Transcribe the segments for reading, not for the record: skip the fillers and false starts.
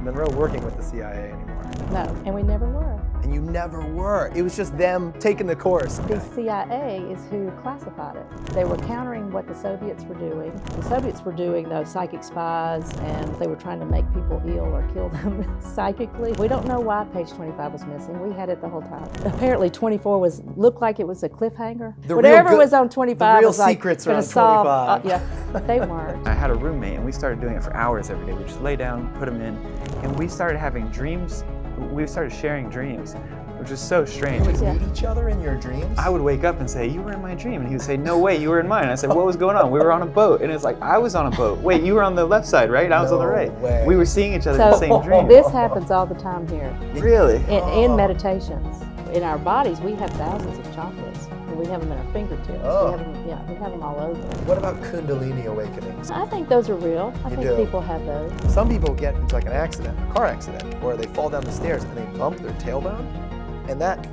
Monroe working with the CIA anymore. No, and we never were. And you never were. It was just them taking the course. The CIA is who classified it. They were countering what the Soviets were doing. The Soviets were doing those psychic spies, and they were trying to make people ill or kill them psychically. We don't know why page 25 was missing. We had it the whole time. Apparently 24 looked like it was a cliffhanger. Whatever was on 25 the real was like secrets are on 25. Solve, yeah, but they weren't. I had a roommate, and we started doing it for hours every day. We just lay down, put them in, and we started having dreams. We started sharing dreams, which was so strange. You would meet each other in your dreams? I would wake up and say, "You were in my dream," and he would say, "No way, you were in mine." And I said, "What was going on?" "We were on a boat," and it's like, "I was on a boat." "Wait, you were on the left side, right? I was on the right." Way. We were seeing each other in the same dream. This happens all the time here. Really? In meditations. In our bodies, we have thousands of chakras. We have them in our fingertips. Oh. We have them all over. What about Kundalini awakenings? I think those are real. I think people have those. Some people get into like an accident, a car accident, or they fall down the stairs and they bump their tailbone, and that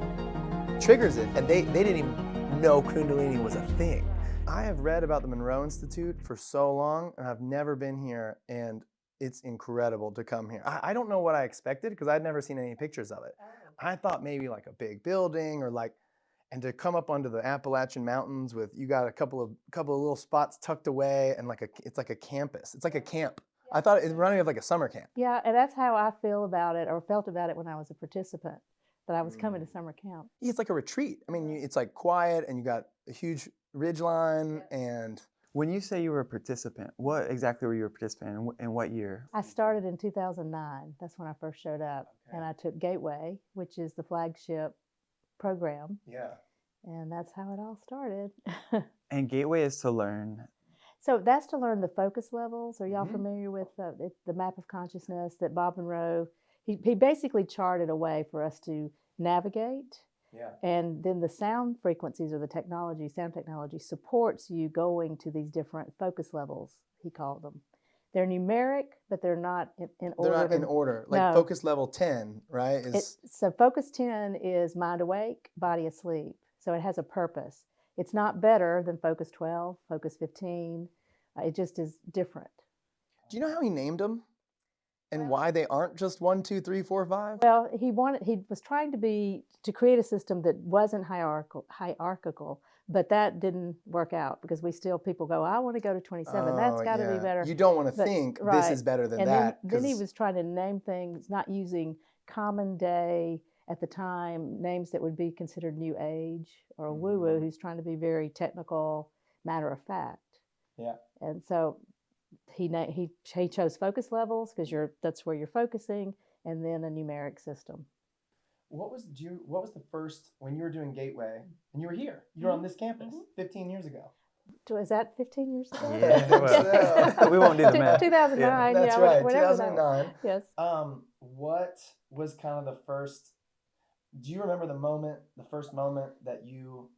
triggers it, and they didn't even know Kundalini was a thing. I have read about the Monroe Institute for so long, and I've never been here, and it's incredible to come here. I don't know what I expected because I'd never seen any pictures of it. I thought maybe like a big building or like, and to come up onto the Appalachian Mountains with, you got a couple of little spots tucked away, and it's like a campus. It's like a camp. I thought it reminded me of like a summer camp. Yeah, and that's how I feel about it, or felt about it when I was a participant, that I was coming to summer camp. Yeah, it's like a retreat. I mean, it's like quiet, and you got a huge ridge line, and... When you say you were a participant, what exactly were you a participant in what year? I started in 2009. That's when I first showed up. Okay. And I took Gateway, which is the flagship program. Yeah. And that's how it all started. And Gateway is to learn. So that's to learn the focus levels. Are y'all familiar with the map of consciousness that Bob Monroe, he basically charted a way for us to navigate. Yeah. And then the sound frequencies or the technology, sound technology, supports you going to these different focus levels, he called them. They're numeric, but they're not in order. They're not in order. Like focus level 10, right? So focus 10 is mind awake, body asleep. So it has a purpose. It's not better than focus 12, focus 15. It just is different. Do you know how he named them? And why they aren't just 1, 2, 3, 4, 5? Well, he was trying to create a system that wasn't hierarchical, but that didn't work out because people go, I want to go to 27. That's got to be better. You don't want to think this is better than that. Then he was trying to name things, not using common day at the time, names that would be considered new age or woo-woo, who's trying to be very technical, matter of fact. Yeah. And so he chose focus levels because that's where you're focusing, and then a numeric system. What was the first, when you were doing Gateway, and you were here, you were on this campus 15 years ago? Was that 15 years ago? Yeah, we won't do the math. 2009. Yeah, that's right, 2009. Yes. What was kind of the first, do you remember the first moment that you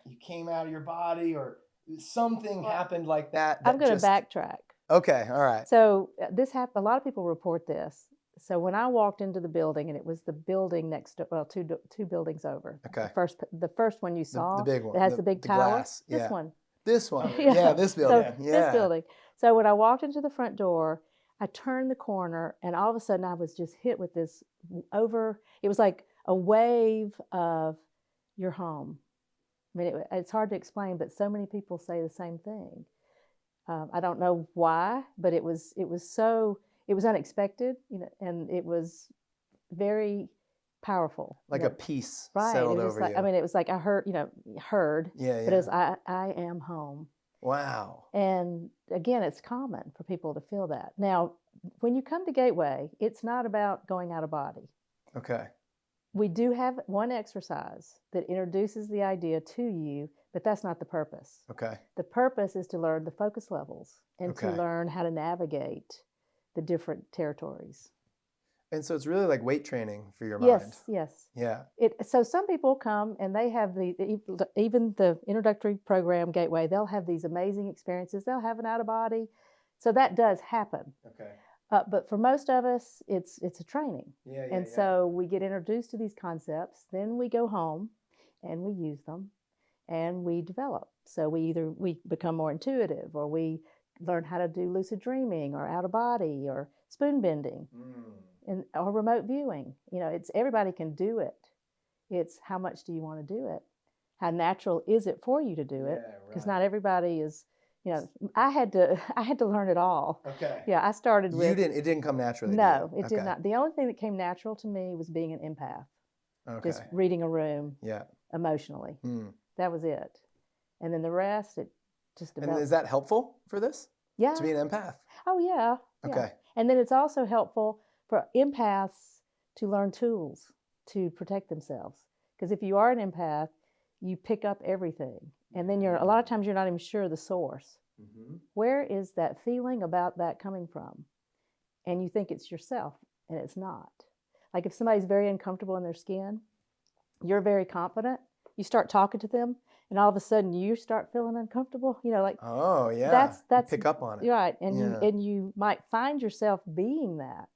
you came out of your body or something happened like that? I'm going to backtrack. Okay, all right. So this happened. A lot of people report this. So when I walked into the building, and it was the building next to, well, two buildings over. Okay. The first one you saw, the big one, that has the big tower. Glass. This one. This one. Yeah, this building. So this building. So when I walked into the front door, I turned the corner, and all of a sudden I was just hit with this it was like a wave of your home. I mean, it's hard to explain, but so many people say the same thing. I don't know why, but it was unexpected, and it was very powerful. Like a peace right. settled It was over like, you. I mean, it was like I heard, Yeah. But it was I am home. Wow. And again, it's common for people to feel that. Now, when you come to Gateway, it's not about going out of body. Okay. We do have one exercise that introduces the idea to you, but that's not the purpose. Okay. The purpose is to learn the focus levels and to Okay. learn how to navigate the different territories. And so it's really like weight training for your mind. Yes. Yeah. So some people come and they have even the introductory program Gateway, they'll have these amazing experiences. They'll have an out of body. So that does happen. Okay. But for most of us, it's a training. Yeah. So we get introduced to these concepts, then we go home and we use them and we develop. So we become more intuitive, or we learn how to do lucid dreaming or out of body or spoon bending or remote viewing. You know, it's everybody can do it. It's how much do you want to do it? How natural is it for you to do it? Because not everybody is, you know, I had to learn it all. Okay. Yeah, I started with. It didn't come naturally. No, to you. it did not. The only thing that came natural to me was being an empath. Okay. Just reading a room. Yeah. Emotionally. Mm. That was it. And then the rest, it just developed. And is that helpful for this? Yeah. To be an empath? Oh, yeah. Okay. Yeah. And then it's also helpful for empaths to learn tools to protect themselves. Because if you are an empath, you pick up everything. And then a lot of times you're not even sure of the source. Mm-hmm. Where is that feeling about that coming from? And you think it's yourself, and it's not. Like if somebody's very uncomfortable in their skin, you're very confident, you start talking to them, and all of a sudden you start feeling uncomfortable. You know, like oh yeah, that's you pick up on it, right? And you might find yourself being that,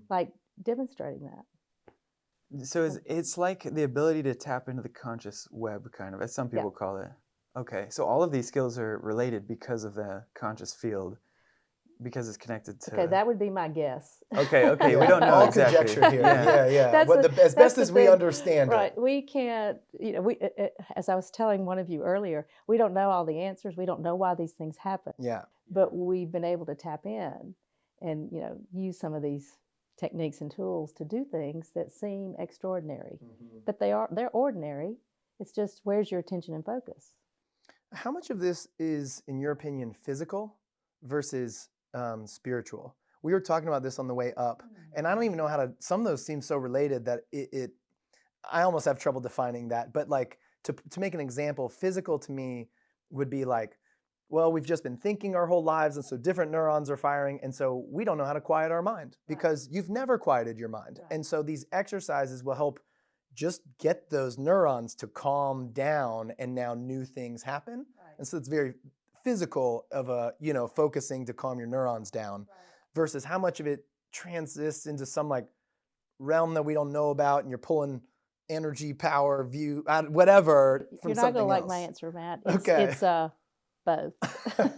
like demonstrating that. So it's like the ability to tap into the conscious web, kind of, as some people call it. Okay, so all of these skills are related because of the conscious field, because it's connected to. Okay, that would be my guess. Okay, we don't know all exactly. Conjecture here. Yeah. As best as we understand right. it. We can't, you know, as I was telling one of you earlier, we don't know all the answers. We don't know why these things happen. Yeah. But we've been able to tap in and, you know, use some of these techniques and tools to do things that seem extraordinary. Mm-hmm. But they're ordinary. It's just where's your attention and focus? How much of this is, in your opinion, physical versus spiritual? We were talking about this on the way up, and I don't even know how to. Some of those seem so related that I almost have trouble defining that. But like to make an example, physical to me would be like, well, we've just been thinking our whole lives, and so different neurons are firing, and so we don't know how to quiet our mind because you've never quieted your mind, and so these exercises will help just get those neurons to calm down, and now new things happen. And so it's very physical of focusing to calm your neurons down versus how much of it transits into some like realm that we don't know about, and you're pulling energy, power, view, whatever from You're not something going to like else. my answer, Matt. It's both.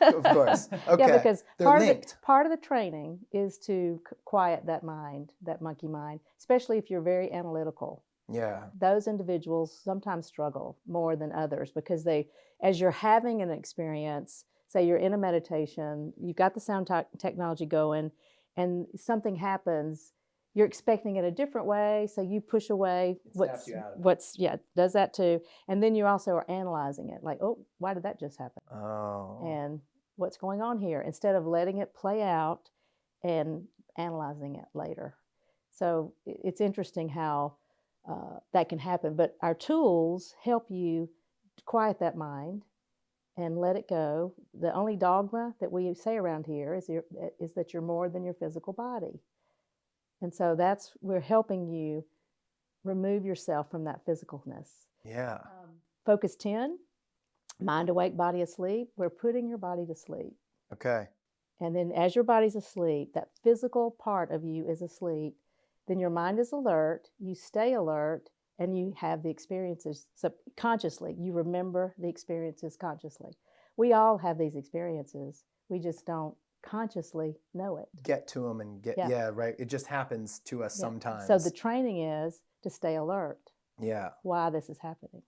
Of course. Okay. Yeah, because They're part of the training is to quiet that mind, that monkey mind, especially if you're very analytical. Yeah. Those individuals sometimes struggle more than others because as you're having an experience, say you're in a meditation, you've got the sound technology going, and something happens, you're expecting it a different way, so you push away does that too. And then you also are analyzing it, like, oh, why did that just happen? Oh. And what's going on here? Instead of letting it play out and analyzing it later. So it's interesting how that can happen. But our tools help you quiet that mind and let it go. The only dogma that we say around here is that you're more than your physical body. And so we're helping you remove yourself from that physicalness. Yeah. Focus 10, mind awake, body asleep. We're putting your body to sleep. Okay. And then as your body's asleep, that physical part of you is asleep, then your mind is alert, you stay alert, and you have the experiences consciously. You remember the experiences consciously. We all have these experiences. We just don't consciously know it. Get to them and right. It just happens to us sometimes. So the training is to stay alert. Yeah. Why this is happening.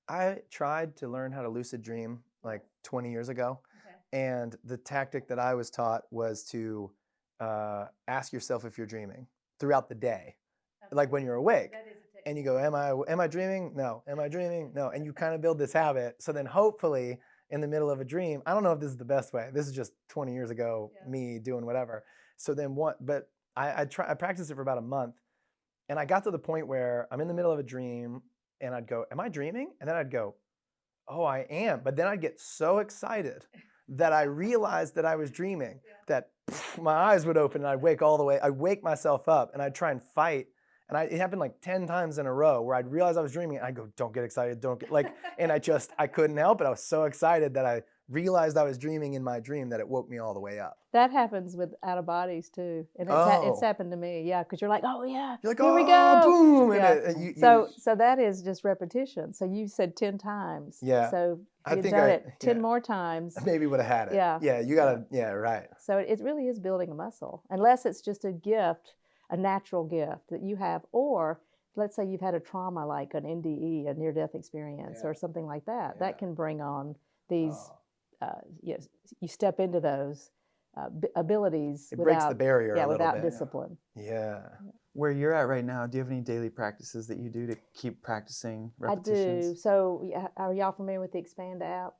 I tried to learn how to lucid dream like 20 years ago. Okay. And the tactic that I was taught was to ask yourself if you're dreaming throughout the day. Okay. Like when you're awake. That is a technique. And you go, am I dreaming? No. Am I dreaming? No. And you kind of build this habit. So then hopefully in the middle of a dream, I don't know if this is the best way. This is just 20 years ago, me doing whatever. So then but I practiced it for about a month, and I got to the point where I'm in the middle of a dream and I'd go, am I dreaming? And then I'd go, oh, I am. But then I'd get so excited that I realized that I was dreaming that my eyes would open and I'd wake myself up and I'd try and fight. And it happened like 10 times in a row where I'd realize I was dreaming and I'd go, don't get excited, and I couldn't help it. I was so excited that I realized I was dreaming in my dream that it woke me all the way up. That happens with out of bodies too, and it's happened to me. Yeah, because you're like, oh yeah, You're like, here we oh, go, boom, yeah. and So that is just repetition. So you said 10 times. Yeah. So I you've think done it 10 more times. maybe would have had it. Yeah. Yeah, you gotta. Yeah, right. So it really is building a muscle, unless it's just a gift, a natural gift that you have, or let's say you've had a trauma like an NDE, a near-death experience, or something like that. That can bring on these. Yes, you step into those abilities It without breaks the barrier a little without bit. discipline. Yeah. Where you're at right now, do you have any daily practices that you do to keep practicing repetitions? I do. So are y'all familiar with the Expand app?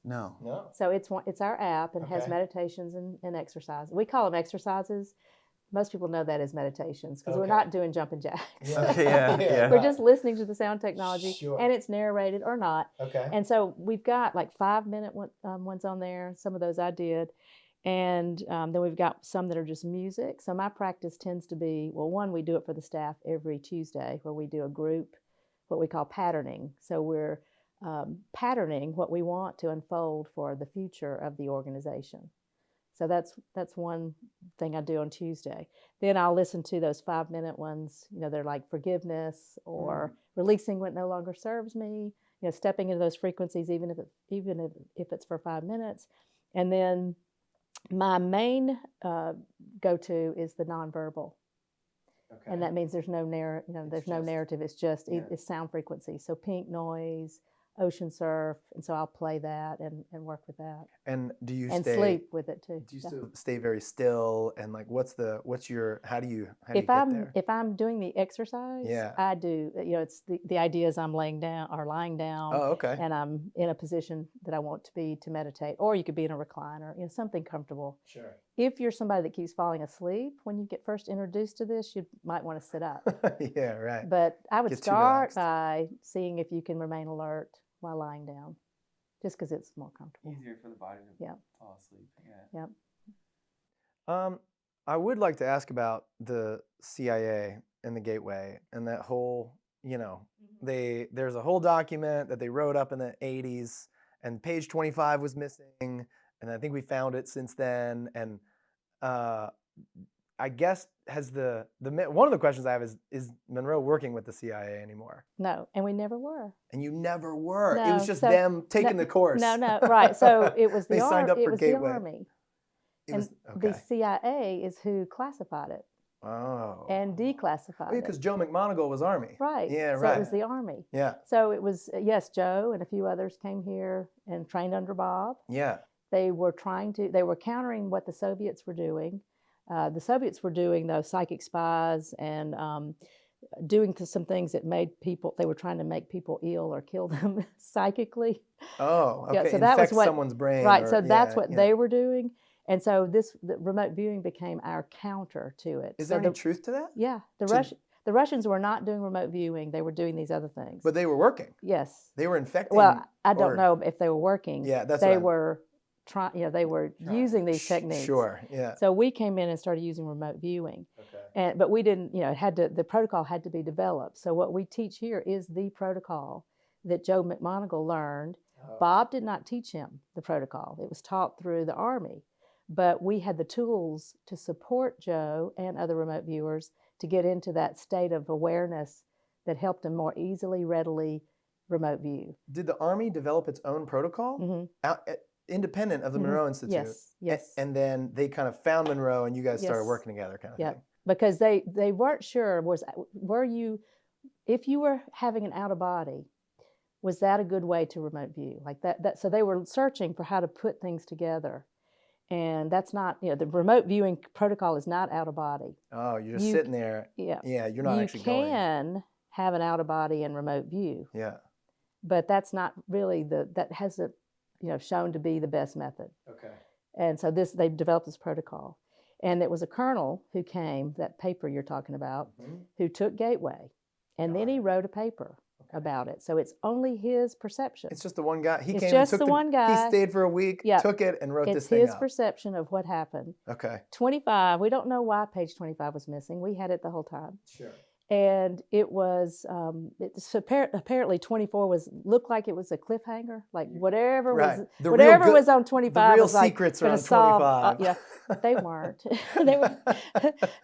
No. No. So it's our app and has meditations and exercises. We call them exercises. Most people know that as meditations because we're not doing jumping jacks. Yeah. We're just listening to the sound technology, Sure. and it's narrated or not. Okay. And so we've got like 5-minute ones on there. Some of those I did. And then we've got some that are just music. So my practice tends to be, well, one, we do it for the staff every Tuesday where we do a group, what we call patterning. So we're patterning what we want to unfold for the future of the organization. So that's one thing I do on Tuesday. Then I'll listen to those 5-minute ones. They're like forgiveness or releasing what no longer serves me. Stepping into those frequencies, even if it's for 5 minutes. And then my main go-to is the nonverbal, and that means there's no narrative. It's just it's sound frequency. So pink noise, ocean surf, and so I'll play that and work with that. And do you sleep with it too? Do you still stay very still? And like, how do you get there? If I'm doing the exercise, I do. It's the idea is I'm lying down. Oh, okay. And I'm in a position that I want to be to meditate, or you could be in a recliner, something comfortable. Sure. If you're somebody that keeps falling asleep when you get first introduced to this, you might want to sit up. Yeah, right. But I would start by seeing if you can remain alert while lying down, just because it's more comfortable. Easier for the body to fall asleep. Yeah. Yep. I would like to ask about the CIA and the Gateway and that whole, there's a whole document that they wrote up in the 80s, and page 25 was missing, and I think we found it since then. And I guess one of the questions I have is Monroe working with the CIA anymore? No, and we never were. And you never were. No, it was just them taking the course. No, right. So it was they signed up for it was Gateway. the Army. The CIA is who classified it. Oh. And declassified it. Because Joe McMoneagle was Army. Right. Yeah, so right. it was the Army. Yeah. So it was, Joe and a few others came here and trained under Bob. Yeah. They were countering what the Soviets were doing. The Soviets were doing those psychic spies and doing some things that they were trying to make people ill or kill them psychically. Oh, okay. Yeah, so that was what someone's brain. Right. So that's what they were doing. And so the remote viewing became our counter to it. Is there any truth to that? Yeah. The Russians were not doing remote viewing. They were doing these other things. But they were working. Yes. They were infecting. Well, I don't know if they were working. Yeah, that's they were trying. They were using these techniques. Sure. Yeah. So we came in and started using remote viewing. Okay. But we didn't. The protocol had to be developed. So what we teach here is the protocol that Joe McMoneagle learned. Oh. Bob did not teach him the protocol. It was taught through the Army. But we had the tools to support Joe and other remote viewers to get into that state of awareness that helped them more easily, readily remote view. Did the Army develop its own protocol? Independent of the Monroe Institute? Yes. And then they kind of found Monroe and you guys started working together kind of thing? Because they weren't sure, if you were having an out-of-body, was that a good way to remote view? Like that. So they were searching for how to put things together. And that's not, the remote viewing protocol is not out of body. Oh, you're just sitting there. Yeah. Yeah, you're not actually going. You can have an out of body and remote view. Yeah. But that's not really that hasn't, shown to be the best method. Okay. And so they developed this protocol. And it was a colonel who came, that paper you're talking about, who took Gateway. And then he wrote a paper about it. So it's only his perception. It's just the one guy. He stayed for a week, took it, and wrote this thing up. It's his perception of what happened. Okay. 25, we don't know why page 25 was missing. We had it the whole time. Sure. And it was apparently 24 looked like it was a cliffhanger, like whatever Right. was The real whatever good- was on The 25 real was like secrets are gonna on solve. 25. Yeah, they weren't. They were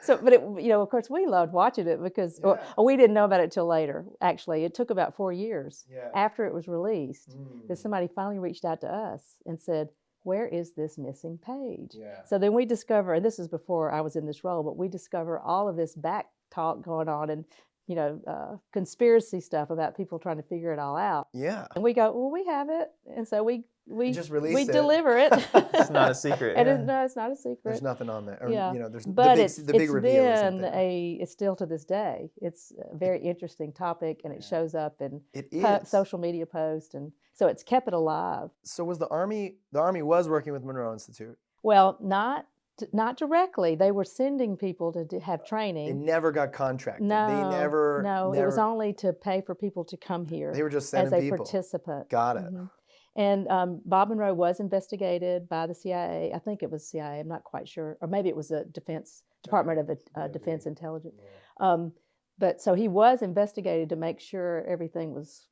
so, but it, of course, we loved watching it because Yeah. we didn't know about it till later. Actually, it took about 4 years Yeah. after it was released that Mm. somebody finally reached out to us and said, "Where is this missing page?" Yeah. So then we discover, and this is before I was in this role, but we discover all of this back talk going on and conspiracy stuff about people trying to figure it all out. Yeah. And we go, well, we have it, and so we just released it. deliver it. It's not a secret. And Yeah. no, it's not a secret. There's nothing on there. Or, Yeah. There's But the big reveal isn't been there. it's still to this day. It's a very interesting topic, and it shows up in It is. social media posts, and so it's kept it alive. So was the Army was working with Monroe Institute. Well, not directly. They were sending people to have They training. never got contracted. No, They never. no, it was only to pay for people to come here. They were just as sending a people. participant. Got it. Mhm. And Bob Monroe was investigated by the CIA. I think it was CIA. I'm not quite sure, or maybe it was the Department of Defense Intelligence. Yeah. But so he was investigated to make sure everything was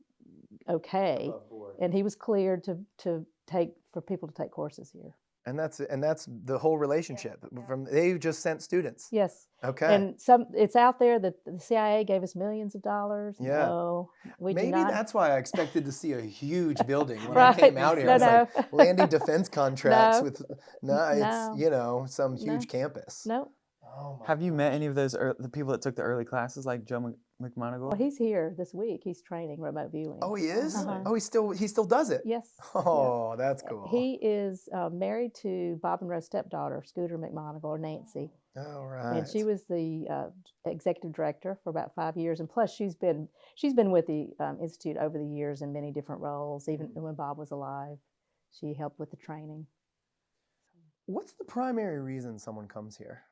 okay, Above board. and he was cleared for people to take courses here. And that's the whole relationship. They just sent students. Yes. Okay. And it's out there that the CIA gave us millions of dollars. Yeah. No, we Maybe do not. that's why I expected to see a huge building when Right. I came out here. No, It's no. like landing defense contracts No. with No. it's some huge No. campus. No. Oh my Have you met any of those the people that took the early classes, like Joe McMoneagle? Well, he's here this week. He's training remote viewing. Oh, he is? Uh-huh. Oh, he still does it. Yes. Oh, that's cool. He is married to Bob Monroe's stepdaughter, Scooter McMoneagle, or Nancy. All right. And she was the executive director for about 5 years, and plus she's been with the institute over the years in many different roles. Even when Bob was alive, she helped with the training. What's the primary reason someone comes here?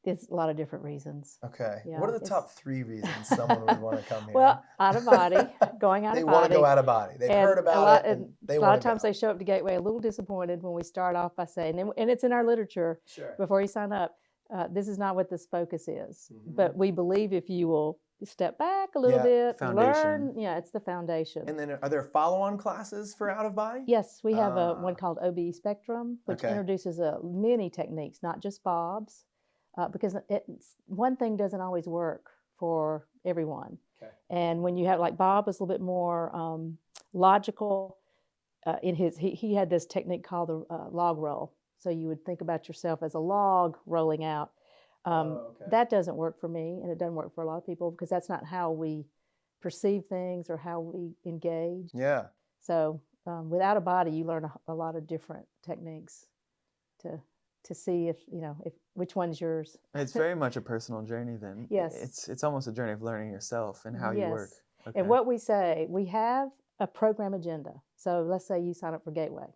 There's a lot of different reasons. Okay. Yeah, What are the top 3 reasons someone would want to come here? Well, out of body, going out they of want body. to go out of body. They've And heard about it. And they a want lot of to times go. they show up to Gateway a little disappointed when we start off by saying, and it's in our literature Sure. before you sign up, this is not what this focus is. Mhm. But we believe if you will step back a little Yeah, bit, foundation. learn, it's the foundation. And then are there follow-on classes for out of body? Yes, we have one Ah. called OBE Spectrum, which Okay. introduces many techniques, not just Bob's, because one thing doesn't always work for everyone. Okay. And when you have, like, Bob is a little bit more logical. He had this technique called the log roll. So you would think about yourself as a log rolling out. Okay. That doesn't work for me, and it doesn't work for a lot of people because that's not how we perceive things or how we engage. Yeah. So without a body, you learn a lot of different techniques to see if which one's yours. It's very much a personal journey then. Yes. It's almost a journey of learning yourself and how you work. Yes. Okay. And what we say, we have a program agenda. So let's say you sign up for Gateway.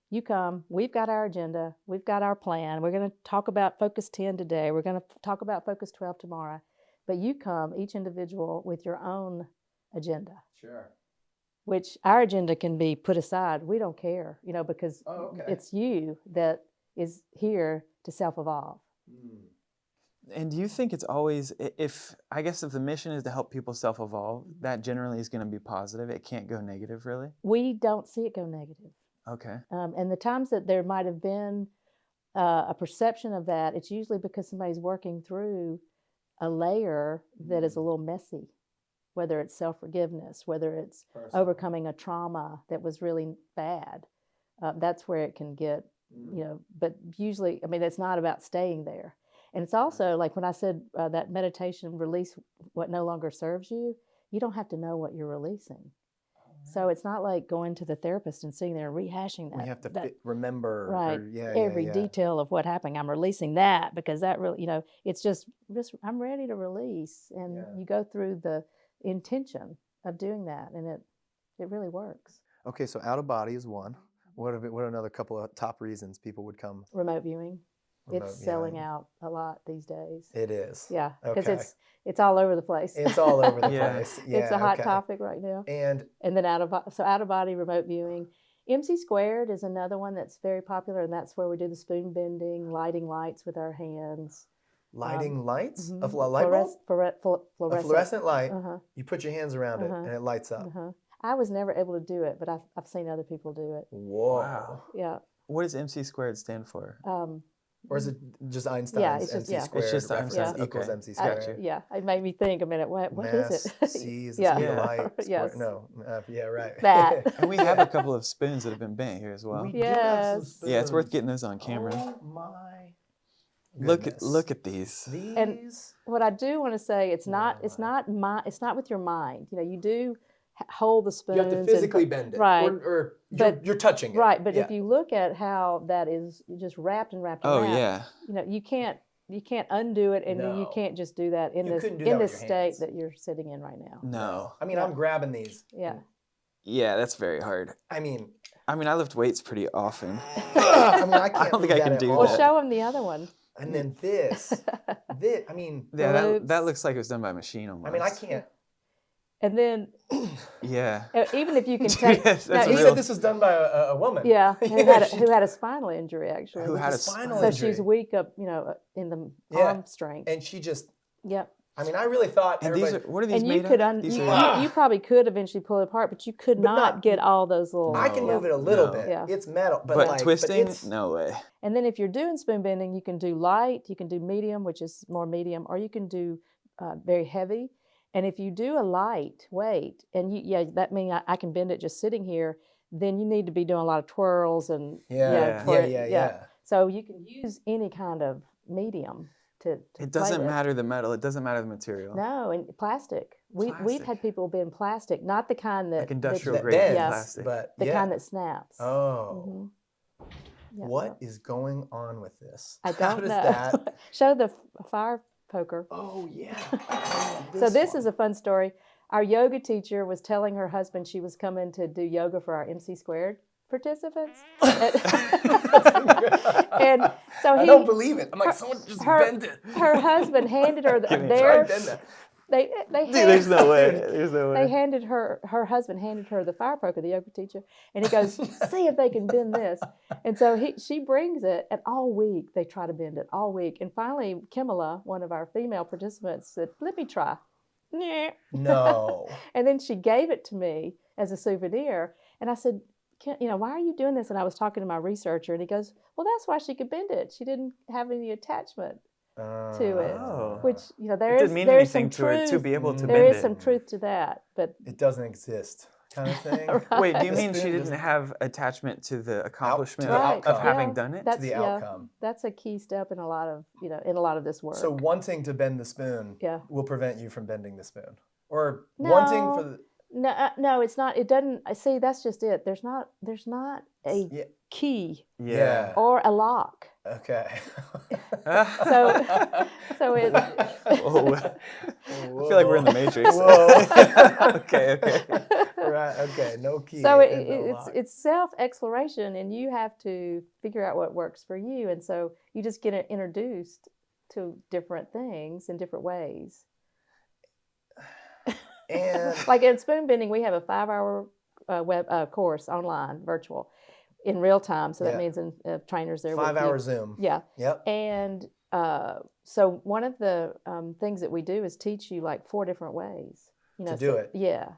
You come, we've got our agenda, we've got our plan. We're going to talk about Focus 10 today. We're going to talk about Focus 12 tomorrow. But you come, each individual, with your own agenda, Sure. which our agenda can be put aside. We don't care, because it's you that is here to self-evolve. And do you think it's always, if the mission is to help people self-evolve, that generally is going to be positive? It can't go negative, really? We don't see it go negative. Okay. And the times that there might have been a perception of that, it's usually because somebody's working through a layer that is a little messy, whether it's self-forgiveness, whether it's overcoming a trauma that was really bad. That's where it can get, but usually, it's not about staying there. And it's also like when I said that meditation, release what no longer serves you, you don't have to know what you're releasing. So it's not like going to the therapist and sitting there and rehashing that. We have to remember right, every detail of what happened. I'm releasing that because that really, it's just I'm ready to release. And you go through the intention of doing that, and it really works. Okay, so out of body is one. What are another couple of top reasons people would come? Remote viewing. It's selling out a lot these days. It is. Yeah, because it's all over the place. It's all over the place. Yeah, it's a hot topic right now. And then out of body remote viewing. MC Squared is another one that's very popular, and that's where we do the spoon bending, lighting lights with our hands. Lighting lights? A mhm, light bulb? A fluorescent. fluorescent light. Uh-huh. You put your hands around it Uh-huh. and it lights up. Uh-huh. I was never able to do it, but I've seen other people do it. Whoa. Wow. Yeah. What does MC squared stand for? Or is it just Einstein's Yeah, it's just- MC yeah. squared? It's just reference Einstein, equals okay. MC Gotcha. squared. Yeah, it made me think a minute. What Mass is it? C is the Yeah. speed of Yeah. light. Yes. No. Yeah, right. That. And we have a couple of spoons that have been bent here as well. We do have some Yes. Yeah, it's worth spoons. getting those on camera. Oh my Look goodness. at these. These. And what I do want to say, it's not my. it's not with your mind. You know, you do hold the spoons. You have to physically bend it. Right. Or But- you're touching it. Right, but Yeah. if you look at how that is just wrapped and wrapped and Oh wrapped, yeah. you know, you can't undo it, and you No. can't just do that in You this couldn't do in that with this your state hands. that you're sitting in right now. No. I mean, Yeah. I'm grabbing these. Yeah. Yeah, that's very hard. I mean, I lift weights pretty often. I can't don't think do I that can at do all. Well, that. show him the other one. And then this, I mean, Yeah, loops. that looks like it was done by machine almost. I mean, I can't. And then Yeah. even if you can take, Yes, now, that's You real. said this was done by a woman. yeah, Yeah, who had a spinal injury actually. Who had a spinal so injury. she's weak up, you know, in the Yeah. arm strength. And she just, Yep. I mean, I really thought And these everybody. are, what are these And you made could of? These you, are- you probably could eventually pull it apart, but you could But not not- get all those little. I can No. move it a little No. bit. Yeah. It's metal, but, but like, twisting? But it's, No way. And then if you're doing spoon bending, you can do light, you can do medium, which is more medium, or you can do very heavy. And if you do a light weight, and that means I can bend it just sitting here, then you need to be doing a lot of twirls and yeah. So you can use any kind of medium to It play doesn't with. matter the metal. It doesn't matter the material. No, and plastic. We've Plastic. had people bend plastic, not the kind that Like industrial that, grade bends, yeah, plastic. but the yeah. kind that snaps. Oh. Mhm. Yeah, What is going on with this? I How don't does know. that? Show the fire poker. Oh yeah. So this is a fun story. Our yoga teacher was telling her husband she was coming to do yoga for our MC squared participants. And so I don't believe it. I'm like, someone just bend it. her husband handed her Give me a Try their to bend that. they Dude, there's no way. There's no they way. handed her husband handed her the fire poker, the yoga teacher, and he goes, see if they can bend this. And so she brings it, and all week they try to bend it all week. And finally, Kimala, one of our female participants, said, let me try. Nah. No. And then she gave it to me as a souvenir. And I said, why are you doing this? And I was talking to my researcher, and he goes, well, that's why she could bend it. She didn't have any attachment to it, Oh. which, there It is didn't mean there's some anything to her to truth. be able to There There bend is it. some truth to that, but It doesn't exist, kind of thing. Wait, do you The mean she spoon didn't doesn't- have attachment to the accomplishment the of outcome. having Yeah, done it? that's the outcome. That's a key step in a lot of in a lot of this work. So wanting to bend the spoon Yeah. will prevent you from bending the spoon, or wanting for the. No, it's not. It doesn't. I see. That's just it. There's not a Yeah. key Yeah. or a lock. Okay. So it. Whoa. I feel like we're in the Matrix. Whoa. Okay. Right. Okay. No key. So and no lock. it's self exploration, and you have to figure out what works for you. And so you just get introduced to different things in different ways. And Like in spoon bending, we have a 5-hour web course online, virtual, in real time. So that Yeah. means trainers there. 5 with you. hour Zoom. Yeah. Yep. And so one of the things that we do is teach you like 4 different ways. To do it. Yeah.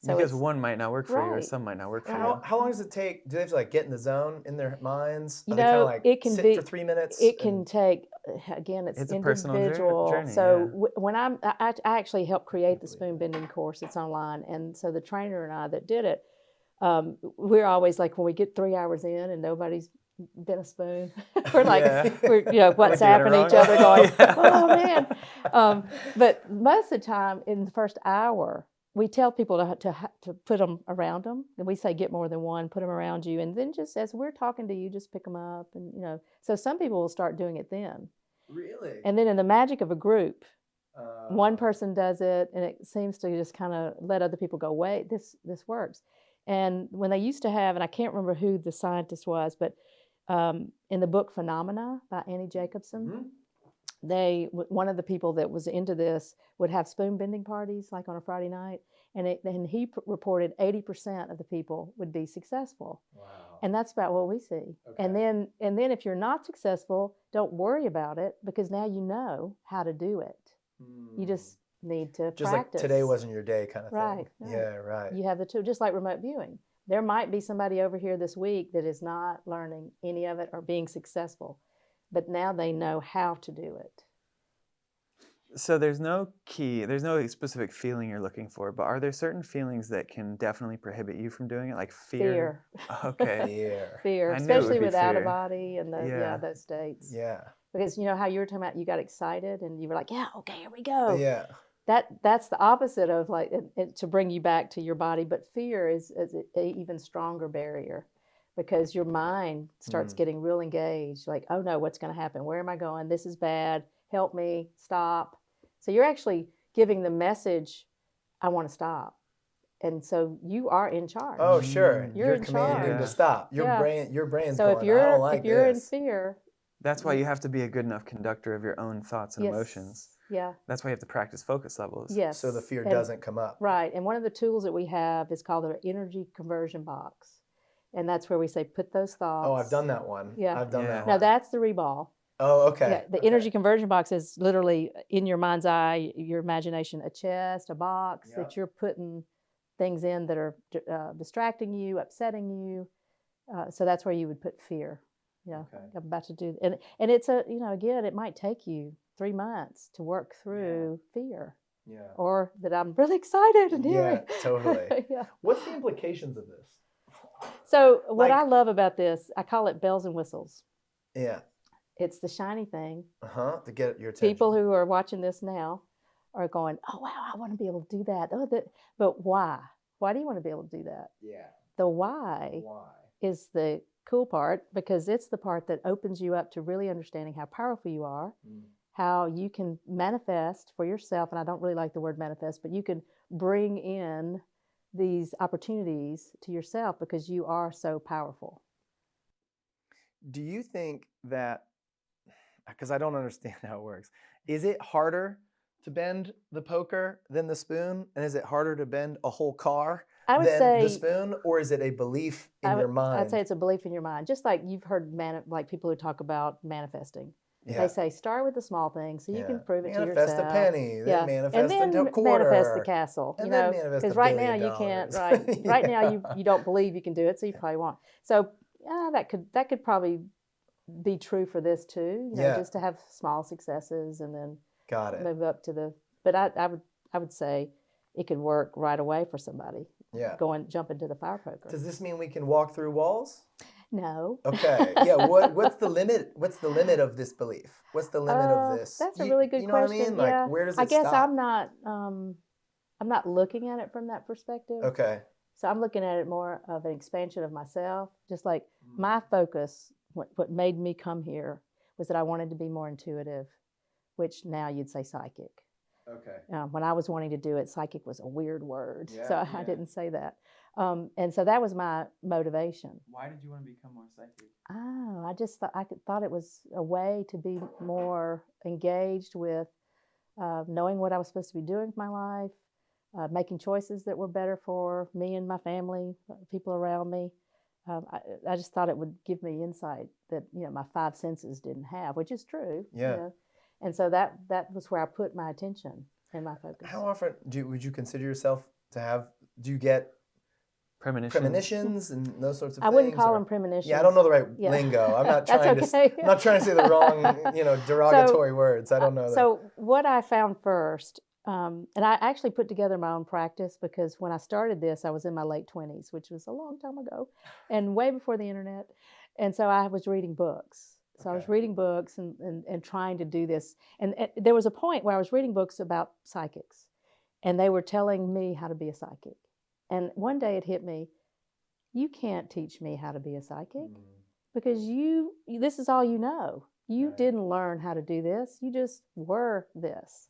So Because it's- one might not work for you, or Right. some might not work for How, you. how long does it take? Do they have to like get in the zone in their minds? You Are they kind know, of like it can sit be- for 3 minutes? It can and- take, again, it's It's a personal individual. journey, So yeah. when I actually helped create the spoon bending course, it's online. And so the trainer and I that did it, we're always like, when we get 3 hours in and nobody's bent a spoon, we're like, Yeah. we're WhatsApping wrong. each other going, Yeah. oh man. But most of the time in the first hour, we tell people to put them around them, and we say get more than one, put them around you, and then just as we're talking to you, just pick them up, and So some people will start doing it then, Really? and then in the magic of a group, one Uh, person does it, and it seems to just kind of let other people go, wait, this works. And when they used to have, and I can't remember who the scientist was, but in the book Phenomena by Annie Jacobson. mhm. One of the people that was into this would have spoon bending parties like on a Friday night, and he reported 80% of the people would be successful. Wow. And that's about what we see. And then if you're not successful, don't worry about it, because now you know how to do it. You just need to Just practice. like today wasn't your day kind of thing. Right. Yeah, right. You have the tool, just like remote viewing. There might be somebody over here this week that is not learning any of it or being successful, but now they know how to do it. So there's no specific feeling you're looking for, but are there certain feelings that can definitely prohibit you from doing it, like fear? Okay. Fear, I knew it would especially be with out of fear. body and those states. Yeah. Because you know how you were talking about, you got excited and you were like, yeah, okay, here we go. Yeah. That's the opposite of like to bring you back to your body. But fear is an even stronger barrier, because your mind starts getting real engaged. Like, oh no, what's going to happen? Where am I going? This is bad. Help me. Stop. So you're actually giving the message, I want to stop. And so you are in charge. Oh, sure. You're in commanding charge. to stop. Your brain's so going, I don't like if you're this. in fear. That's why you have to be a good enough conductor of your own thoughts and Yes. emotions. Yeah. That's why you have to practice focus levels. Yes. So the fear doesn't come up. Right. And one of the tools that we have is called the energy conversion box. And that's where we say, put those thoughts. Oh, I've done that one. Yeah. I've done that No, one. that's the reball. Oh, okay. Yeah, the energy conversion box is literally in your mind's eye, your imagination, a chest, a box that you're putting things in that are distracting you, upsetting you. So that's where you would put fear. Yeah, I'm about to do, and it's again, it might take you 3 months to work through fear. Yeah. Or that I'm really excited and Yeah, totally. Yeah. What's the implications of this? So what I love about this, I call it bells and whistles. Yeah. It's the shiny thing. To get your attention. People who are watching this now are going, oh, wow, I want to be able to do that. But why? Why do you want to be able to do that? Yeah. The why is the cool part, because it's the part that opens you up to really understanding how powerful you are, how you can manifest for yourself. And I don't really like the word manifest, but you can bring in these opportunities to yourself because you are so powerful. Do you think that, because I don't understand how it works, is it harder to bend the poker than the spoon? And is it harder to bend a whole car I would than say the spoon? Or is it a belief in your mind? I'd say it's a belief in your mind. Just like you've heard like people who talk about manifesting. Yeah. They say start with the small things so you can prove it to yourself. Manifest a penny, then manifest and then a quarter. manifest the castle. And then manifest because $1 right now billion. you can't. Right now you don't believe you can do it, so you probably won't. So that could probably be true for this too. Just to have small successes and then move up to the. But I would say it could work right away for somebody. Yeah. Jump into the fire poker. Does this mean we can walk through walls? No. Okay. Yeah. What's the limit? What's the limit of this belief? What's the limit of this? That's a really good question. You know question. what I mean? Yeah. Like, where does it I guess stop? I'm not looking at it from that perspective. Okay. So I'm looking at it more of an expansion of myself. Just like my focus, what made me come here was that I wanted to be more intuitive, which now you'd say psychic. Okay. When I was wanting to do it, psychic was a weird word, so I didn't say that. And so that was my motivation. Why did you want to become more psychic? Oh, I just thought it was a way to be more engaged with knowing what I was supposed to be doing with my life, making choices that were better for me and my family, people around me. I just thought it would give me insight that my 5 senses didn't have, which is true. Yeah. And so that was where I put my attention and my focus. How often would you consider yourself to have? Do you get premonitions and those sorts of things? I wouldn't call them premonitions. Yeah, I don't know the right lingo. I'm not trying okay. I'm not trying to say the wrong, derogatory words. I don't know. So what I found first, and I actually put together my own practice because when I started this, I was in my late 20s, which was a long time ago, and way before the internet. And so I was reading books. So I was reading books and trying to do this. And there was a point where I was reading books about psychics, and they were telling me how to be a psychic. And one day it hit me, you can't teach me how to be a psychic because this is all you know. You didn't learn how to do this. You just were this.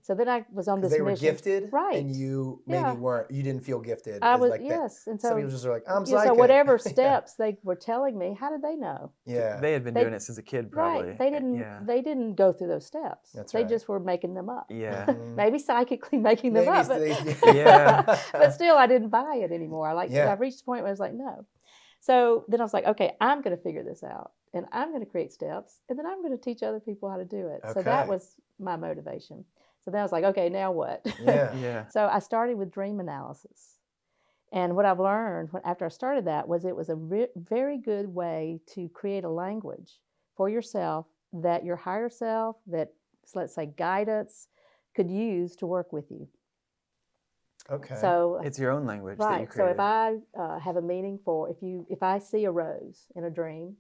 So then I was on this mission. They were gifted, right? And you maybe weren't. You didn't feel gifted. I was, like yes. That. And so some people just are like, I'm psychic. So whatever steps they were telling me, how did they know? Yeah, they had been doing it since a kid, probably. Right. They didn't. Yeah. They didn't go through those steps. They just were making them up. Yeah. Maybe psychically making them up. Yeah. But still, I didn't buy it anymore. I reached a point where I was like, no. So then I was like, okay, I'm going to figure this out, and I'm going to create steps, and then I'm going to teach other people how to do it. So that Okay. was my motivation. So then I was like, okay, now what? Yeah. Yeah. So I started with dream analysis. And what I've learned after I started that was it was a very good way to create a language for yourself that your higher self, that let's say guidance, could use to work with you. Okay. So It's your own language that you right. So created. if I have a meaning for if I see a rose in a dream,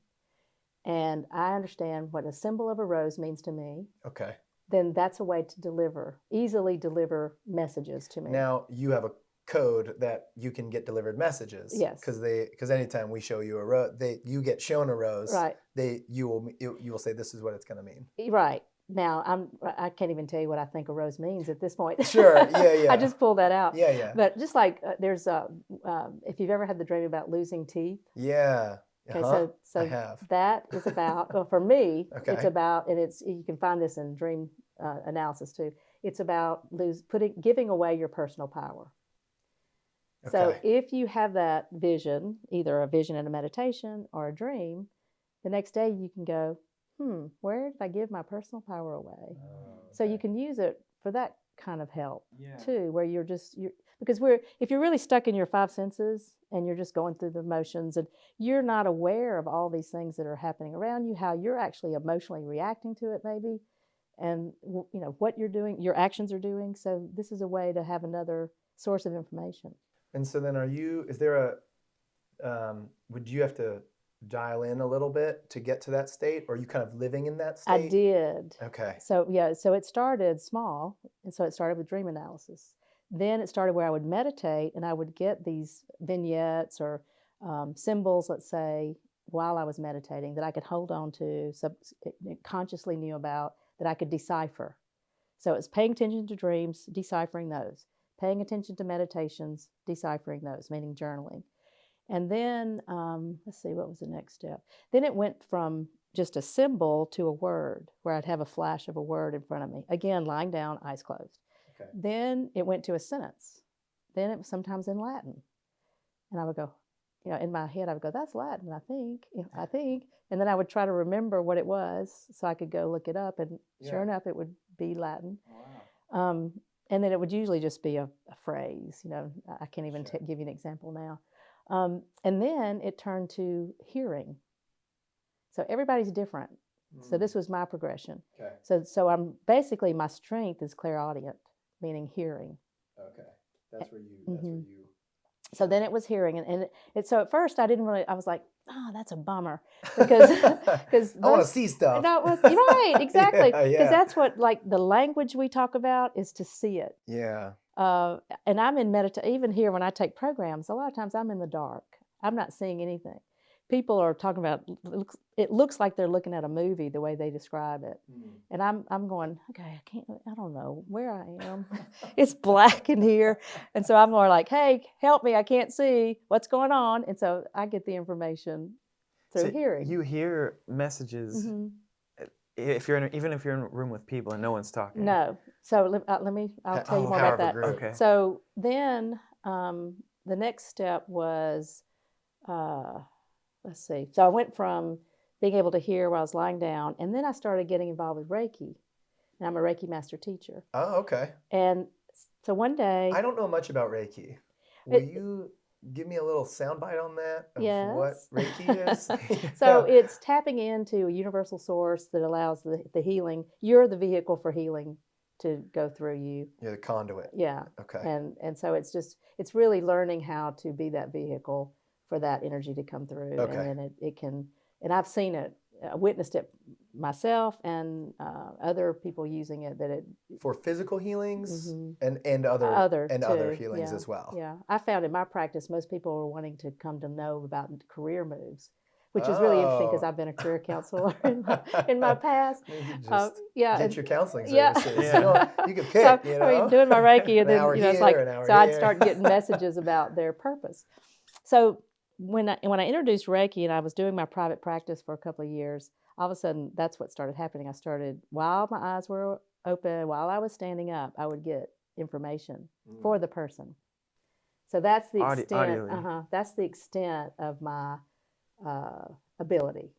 and I understand what a symbol of a rose means to me, Okay. then that's a way to easily deliver messages to me. Now you have a code that you can get delivered messages. Yes. Because anytime we show you a rose, you get shown a rose. Right. You will say this is what it's going to mean. Right. Now I can't even tell you what I think a rose means at this point. Sure. Yeah. I just pulled that out. Yeah. But just like there's if you've ever had the dream about losing teeth. Yeah. Okay, so I have. that is about, well, for me, Okay. it's about, and you can find this in dream analysis too. It's about giving away your personal power. So Okay. if you have that vision, either a vision in a meditation or a dream, the next day you can go, where did I give my personal power away? So you can use it for that kind of help too, where because if you're really stuck in your five senses and you're just going through the motions and you're not aware of all these things that are happening around you, how you're actually emotionally reacting to it maybe, and what you're doing, your actions are doing. So this is a way to have another source of information. And so then is there would you have to dial in a little bit to get to that state, or are you kind of living in that state? I did. Okay. So so it started small, and so it started with dream analysis. Then it started where I would meditate, and I would get these vignettes or symbols, let's say, while I was meditating that I could hold on to, consciously knew about, that I could decipher. So it's paying attention to dreams, deciphering those. Paying attention to meditations, deciphering those, meaning journaling. And then, let's see, what was the next step? Then it went from just a symbol to a word, where I'd have a flash of a word in front of me. Again, lying down, eyes closed. Okay. Then it went to a sentence. Then it was sometimes in Latin. And I would go, in my head, I would go, that's Latin, I think. And then I would try to remember what it was so I could go look it up. And sure enough, it would be Latin. Wow. And then it would usually just be a phrase. I can't even give you an example now. And then it turned to hearing. So everybody's different. So this was my progression. Okay. So I'm basically, my strength is clairaudient, meaning hearing. Okay. That's where you. So then it was hearing, so at first I was like, oh, that's a bummer, because I want to see stuff. No, right, exactly, because Yeah. that's what, like, the language we talk about is to see it. Yeah. And I'm in meditation. Even here, when I take programs, a lot of times I'm in the dark. I'm not seeing anything. People are talking about, it looks like they're looking at a movie the way they describe it. And I'm going, okay, I don't know where I am. It's black in here. And so I'm more like, hey, help me, I can't see what's going on. And so I get the information through hearing. You hear messages even if you're in a room with people and no one's talking. No. So I'll tell you more about that. Okay. So then the next step was, let's see. So I went from being able to hear while I was lying down, and then I started getting involved with Reiki. And I'm a Reiki master teacher. Oh, okay. And so one day... I don't know much about Reiki. Will you give me a little soundbite on that of what Reiki is? So it's tapping into a universal source that allows the healing. You're the vehicle for healing to go through you. You're the conduit. Yeah. Okay. And so it's really learning how to be that vehicle for that energy to come through. Okay. And then it can, and I've seen it, witnessed it myself and other people using it, for physical healings and other healings as well. Yeah, I found in my practice most people are wanting to come to know about career moves, which is really interesting because I've been a career counselor in my past. Get your counseling services. You can pick. So, doing my Reiki, and then it's like I'd start getting messages about their purpose. So when I introduced Reiki and I was doing my private practice for a couple of years, all of a sudden that's what started happening. I started, while my eyes were open, while I was standing up, I would get information for the person. So that's the extent. That's the extent of my ability.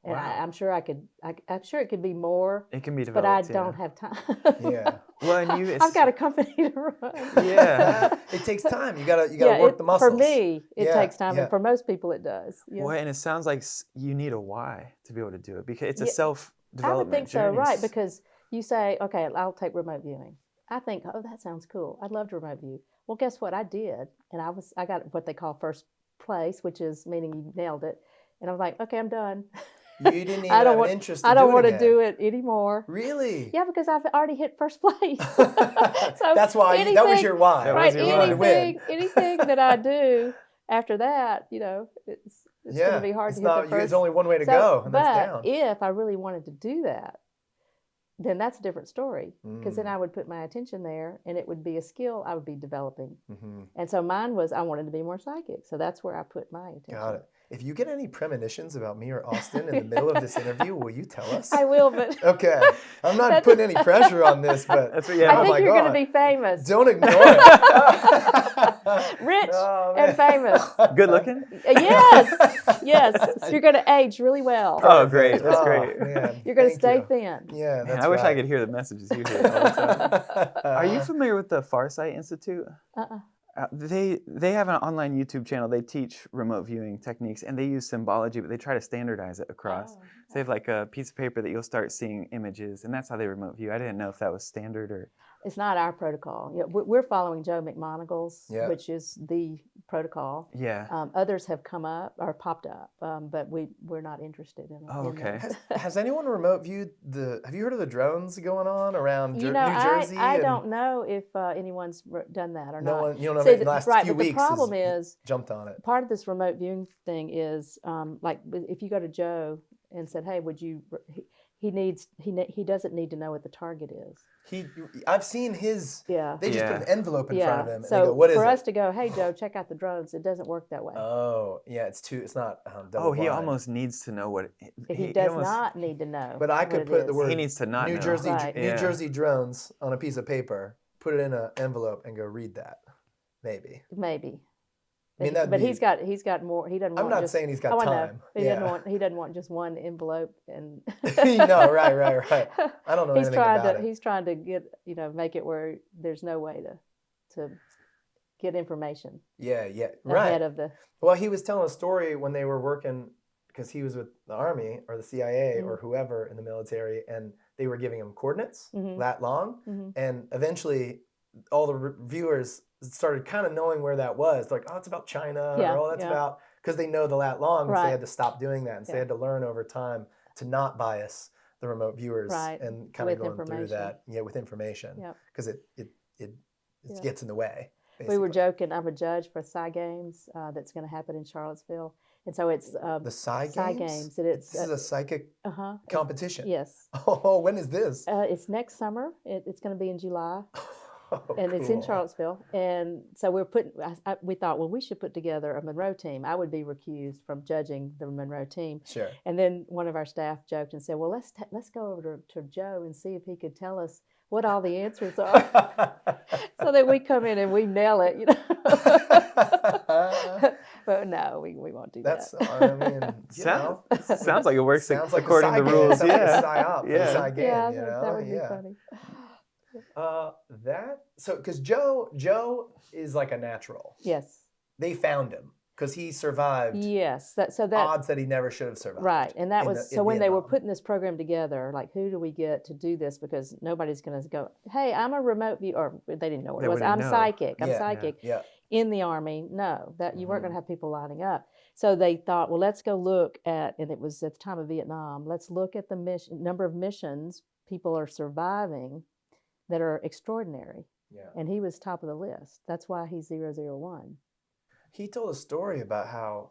And Wow. I'm sure I'm sure it could be more. It can be But I developed. don't have time. Yeah. Well, and I've got a company to run. Yeah. It takes time. You gotta work the muscles. For me, it Yeah, takes time, yeah. and for most people, it does. Yeah. Well, and it sounds like you need a why to be able to do it because it's a Yeah, self-development I would think journey. so, right? Because you say, okay, I'll take remote viewing. I think, oh, that sounds cool. I'd love to remote view. Well, guess what? I did, and I got what they call first place, which is meaning you nailed it. And I'm like, okay, I'm done. You didn't even I don't have want, an interest I to don't do it want to again. do it anymore. Really? Yeah, because I've already hit first place. That's why that was your why. That Right? was your why. Anything that I do after that, it's going to be hard to hit the first. There's only one way to go, and that's but down. if I really wanted to do that, then that's a different story. Because then I would put my attention there, and it would be a skill I would be developing. Mm-hmm. And so mine was I wanted to be more psychic. So that's where I put my attention. Got it. If you get any premonitions about me or Austin in the middle of this interview, will you tell us? I will, but okay. I'm not putting any pressure on this, but That's what, yeah. I think you're going to be famous. Don't ignore it. Rich Oh, and famous. Good looking? Yes. So you're going to age really well. Oh, great. That's great. Man, You're going to thank stay you. thin. Yeah, Man, that's I wish I right. could hear the messages you hear all the time. Are you familiar with the Farsight Institute? They have an online YouTube channel. They teach remote viewing techniques, and they use symbology, but they try to standardize it across. So they have like a piece of paper that you'll start seeing images, and that's how they remote view. I didn't know if that was standard or... It's not our protocol. We're following Joe McMoneagle's, which is the protocol. Yeah. Others have come up or popped up, but we're not interested in. Oh, okay. Has anyone remote viewed have you heard of the drones going on around New Jersey? I don't know if anyone's done that or not. One, you don't know if the last few weeks the problem is jumped on it. Part of this remote viewing thing is like if you go to Joe and said, "Hey, would you?" He doesn't need to know what the target is. I've seen his. Yeah. They just put an envelope in front of him. So and they go, what is for it? us to go, "Hey Joe, check out the drones," it doesn't work that way. Oh, yeah, it's not. Oh, he almost needs to know what. He does not need to know. But I could put the word. He needs to not New know. Jersey, Right. New Jersey drones on a piece of paper. Put it in an envelope and go read that. Maybe. I mean, but he's got more. He doesn't. I'm want not just, saying he's got time. He doesn't want just one envelope and. No, right. I don't know anything about it. He's trying to get make it where there's no way to get information. Yeah, right. Ahead of the. Well, he was telling a story when they were working because he was with the Army or the CIA or whoever in the military, and they were giving him coordinates that long, and eventually all the reviewers started kind of knowing where that was. Like, oh, it's about China, or oh, that's about, because they know the lat long, so they had to stop doing that, and so they had to learn over time to not bias the remote viewers and kind of going through that, with information, because it gets in the way. Basically. We were joking. I'm a judge for Psy Games that's going to happen in Charlottesville, and so it's the Psy Games. And this is a psychic competition. Yes. Oh, when is this? It's next summer. It's going to be in July. And cool. It's in Charlottesville, and so we're we thought, well, we should put together a Monroe team. I would be recused from judging the Monroe team. Sure. And then one of our staff joked and said, well, let's go over to Joe and see if he could tell us what all the answers are, so that we come in and we nail it, But no, we won't do that. I mean, sounds like it works according to the rules. Yeah. That would be funny. Because Joe is like a natural. Yes. They found him because he survived. Yes. Odds that he never should have survived. Right. And that was when they were putting this program together, like, who do we get to do this? Because nobody's going to go, hey, I'm a remote view, or they didn't know what it was. I'm psychic. I'm psychic. Yeah. In the Army. No, that you weren't going to have people lining up. So they thought, well, let's go look at, and it was at the time of Vietnam, let's look at the number of missions people are surviving that are extraordinary. Yeah. And he was top of the list. That's why he's 001. He told a story about how,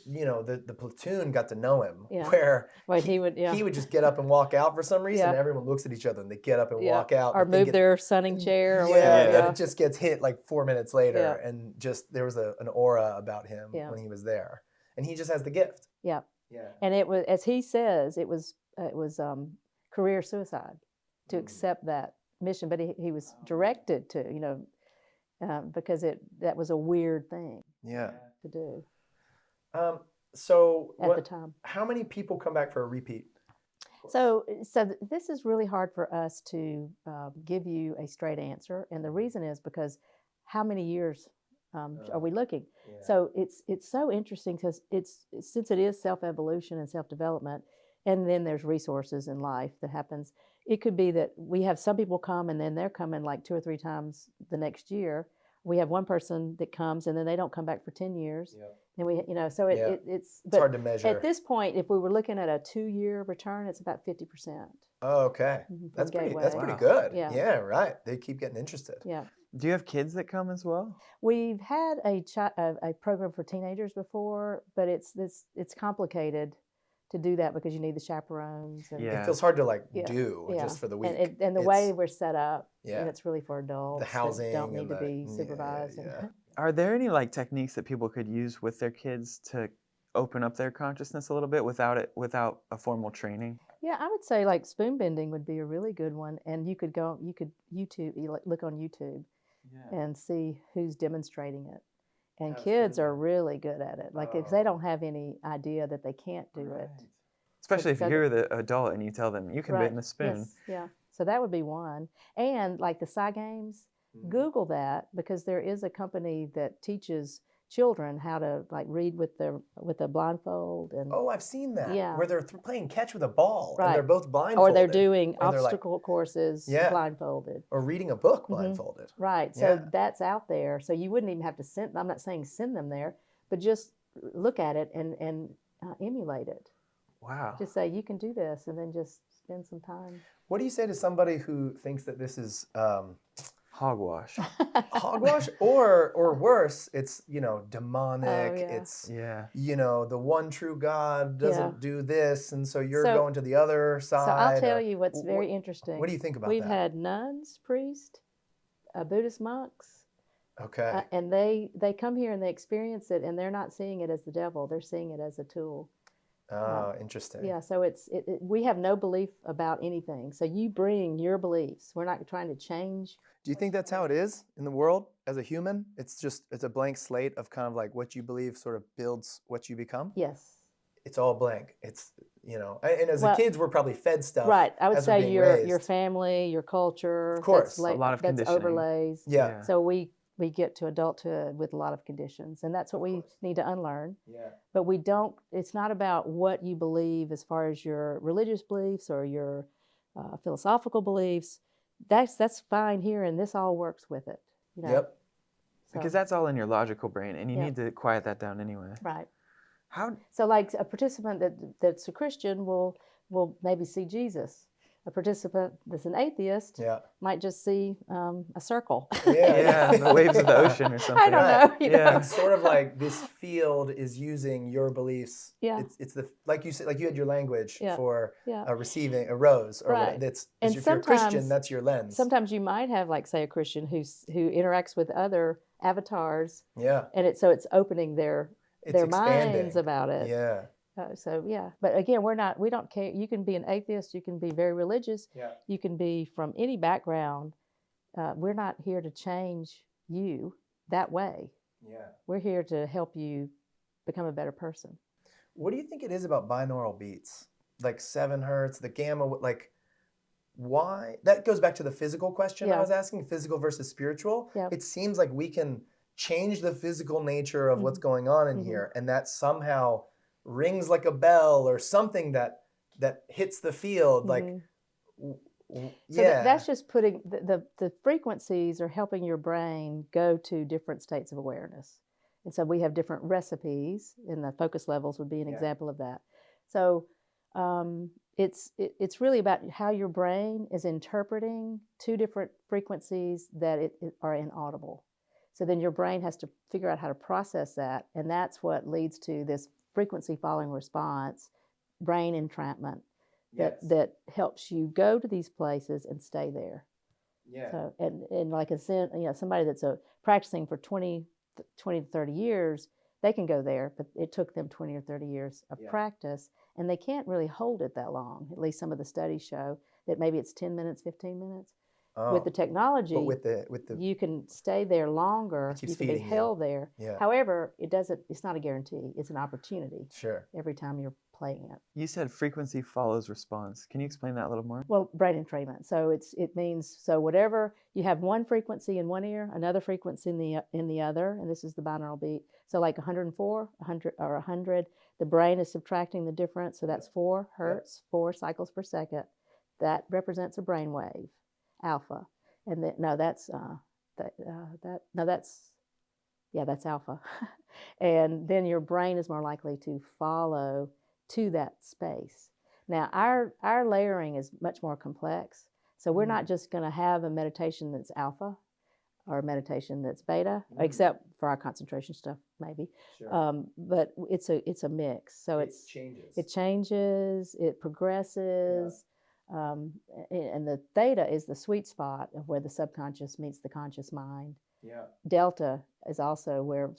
the platoon got to know him, where he would just get up and walk out for some reason. And everyone looks at each other and they get up and walk out. Or move their sunning chair or whatever. And it just gets hit like 4 minutes later. And just there was an aura about him when he was there. And he just has the gift. Yeah. Yeah. And it was, as he says, it was career suicide to accept that mission, but he was directed to, because that was a weird thing to do. So at the time. how many people come back for a repeat? So this is really hard for us to give you a straight answer, and the reason is because how many years are we looking? Yeah. So it's so interesting because since it is self-evolution and self-development, and then there's resources in life that happens. It could be that we have some people come and then they're coming like 2 or 3 times the next year. We have one person that comes and then they don't come back for 10 years. Yeah. And we, so it's hard to measure. At this point, if we were looking at a 2-year return, it's about 50%. Oh, okay. That's pretty good. Yeah, right. They keep getting interested. Yeah. Do you have kids that come as well? We've had a program for teenagers before, but it's complicated to do that because you need the chaperones. And It feels hard to do just for the week. And the way we're set up, it's really for adults. The housing that don't need to be supervised. Are there any techniques that people could use with their kids to open up their consciousness a little bit without a formal training? Yeah, I would say spoon bending would be a really good one, and you could look on YouTube and see who's demonstrating it. And kids are really good at it. If they don't have any idea that they can't do it. Especially if you're the adult and you tell them you can bend the spoon. Yes. Yeah. So that would be one. And the Psy Games, Google that because there is a company that teaches children how to read with the blindfold. And I've seen that. Yeah. Where they're playing catch with a ball and they're both blindfolded. Or they're doing obstacle courses blindfolded. Or reading a book blindfolded. Right. So that's out there. So you wouldn't even have to I'm not saying send them there, but just look at it and emulate it. Wow. Just say you can do this and then just spend some time. What do you say to somebody who thinks that this is hogwash? Hogwash, or worse, it's demonic. It's the one true God doesn't do this, and so you're going to the other side. So I'll tell you what's very interesting. What do you think about that? We've had nuns, priests, Buddhist monks. Okay. And they come here and they experience it, and they're not seeing it as the devil. They're seeing it as a tool. Oh, interesting. Yeah, so we have no belief about anything. So you bring your beliefs. We're not trying to change. Do you think that's how it is in the world as a human? It's a blank slate of kind of what you believe sort of builds what you become? Yes. It's all blank. It's, and as kids, we're probably fed stuff. Right. I would say your family, your culture. Of course. A lot of conditioning. That's overlays. Yeah. So we get to adulthood with a lot of conditions, and that's what we need to unlearn. Yeah. But it's not about what you believe as far as your religious beliefs or your philosophical beliefs. That's fine here, and this all works with it. Yep. So, because that's all in your logical brain, and you need to quiet that down anyway. Right. How? So a participant that's a Christian will maybe see Jesus. A participant that's an atheist might just see a circle. Yeah, the waves of the ocean or something. I don't know. Yeah. It's sort of like this field is using your beliefs. Yeah. It's like you said, you had your language for Yeah. Receiving a rose. Or right. And if you're a Christian, that's your lens. Sometimes you might have, say, a Christian who interacts with other avatars. Yeah. And it's opening their minds about it. Yeah. But again, we don't care. You can be an atheist, you can be very religious, you can be from any background. We're not here to change you that way. Yeah. We're here to help you become a better person. What do you think it is about binaural beats? 7 hertz, the gamma, why? That goes back to the physical question I was asking, physical versus spiritual. Yeah. It seems like we can change the physical nature of what's going on in here, and that somehow rings like a bell or something that hits the field. So that's just putting the frequencies are helping your brain go to different states of awareness. And so we have different recipes, and the focus levels would be an example of that. So it's really about how your brain is interpreting 2 different frequencies that are inaudible. So then your brain has to figure out how to process that, and that's what leads to this frequency following response, brain entrapment, that helps you go to these places and stay there. Yeah. So and somebody that's practicing for 20 to 30 years, they can go there, but it took them 20 or 30 years of practice, and they can't really hold it that long. At least some of the studies show that maybe it's 10 minutes, 15 minutes. With the technology, but with the you can stay there longer. It keeps You can be feeding you. held there. Yeah. However, it's not a guarantee. It's an opportunity. Sure. Every time you're playing it. You said frequency follows response. Can you explain that a little more? Well, brain entrainment. So it means whatever you have one frequency in one ear, another frequency in the other, and this is the binaural beat. So like 104, 100 or 100, the brain is subtracting the difference. So that's 4 hertz, 4 cycles per second. That represents a brain wave, alpha, and that's alpha, and then your brain is more likely to follow to that space. Now our layering is much more complex, so we're not just going to have a meditation that's alpha or a meditation that's beta, except for our concentration stuff maybe. Sure. But it's a mix. So it changes, it progresses. And the theta is the sweet spot of where the subconscious meets the conscious mind. Yeah. Delta is also where,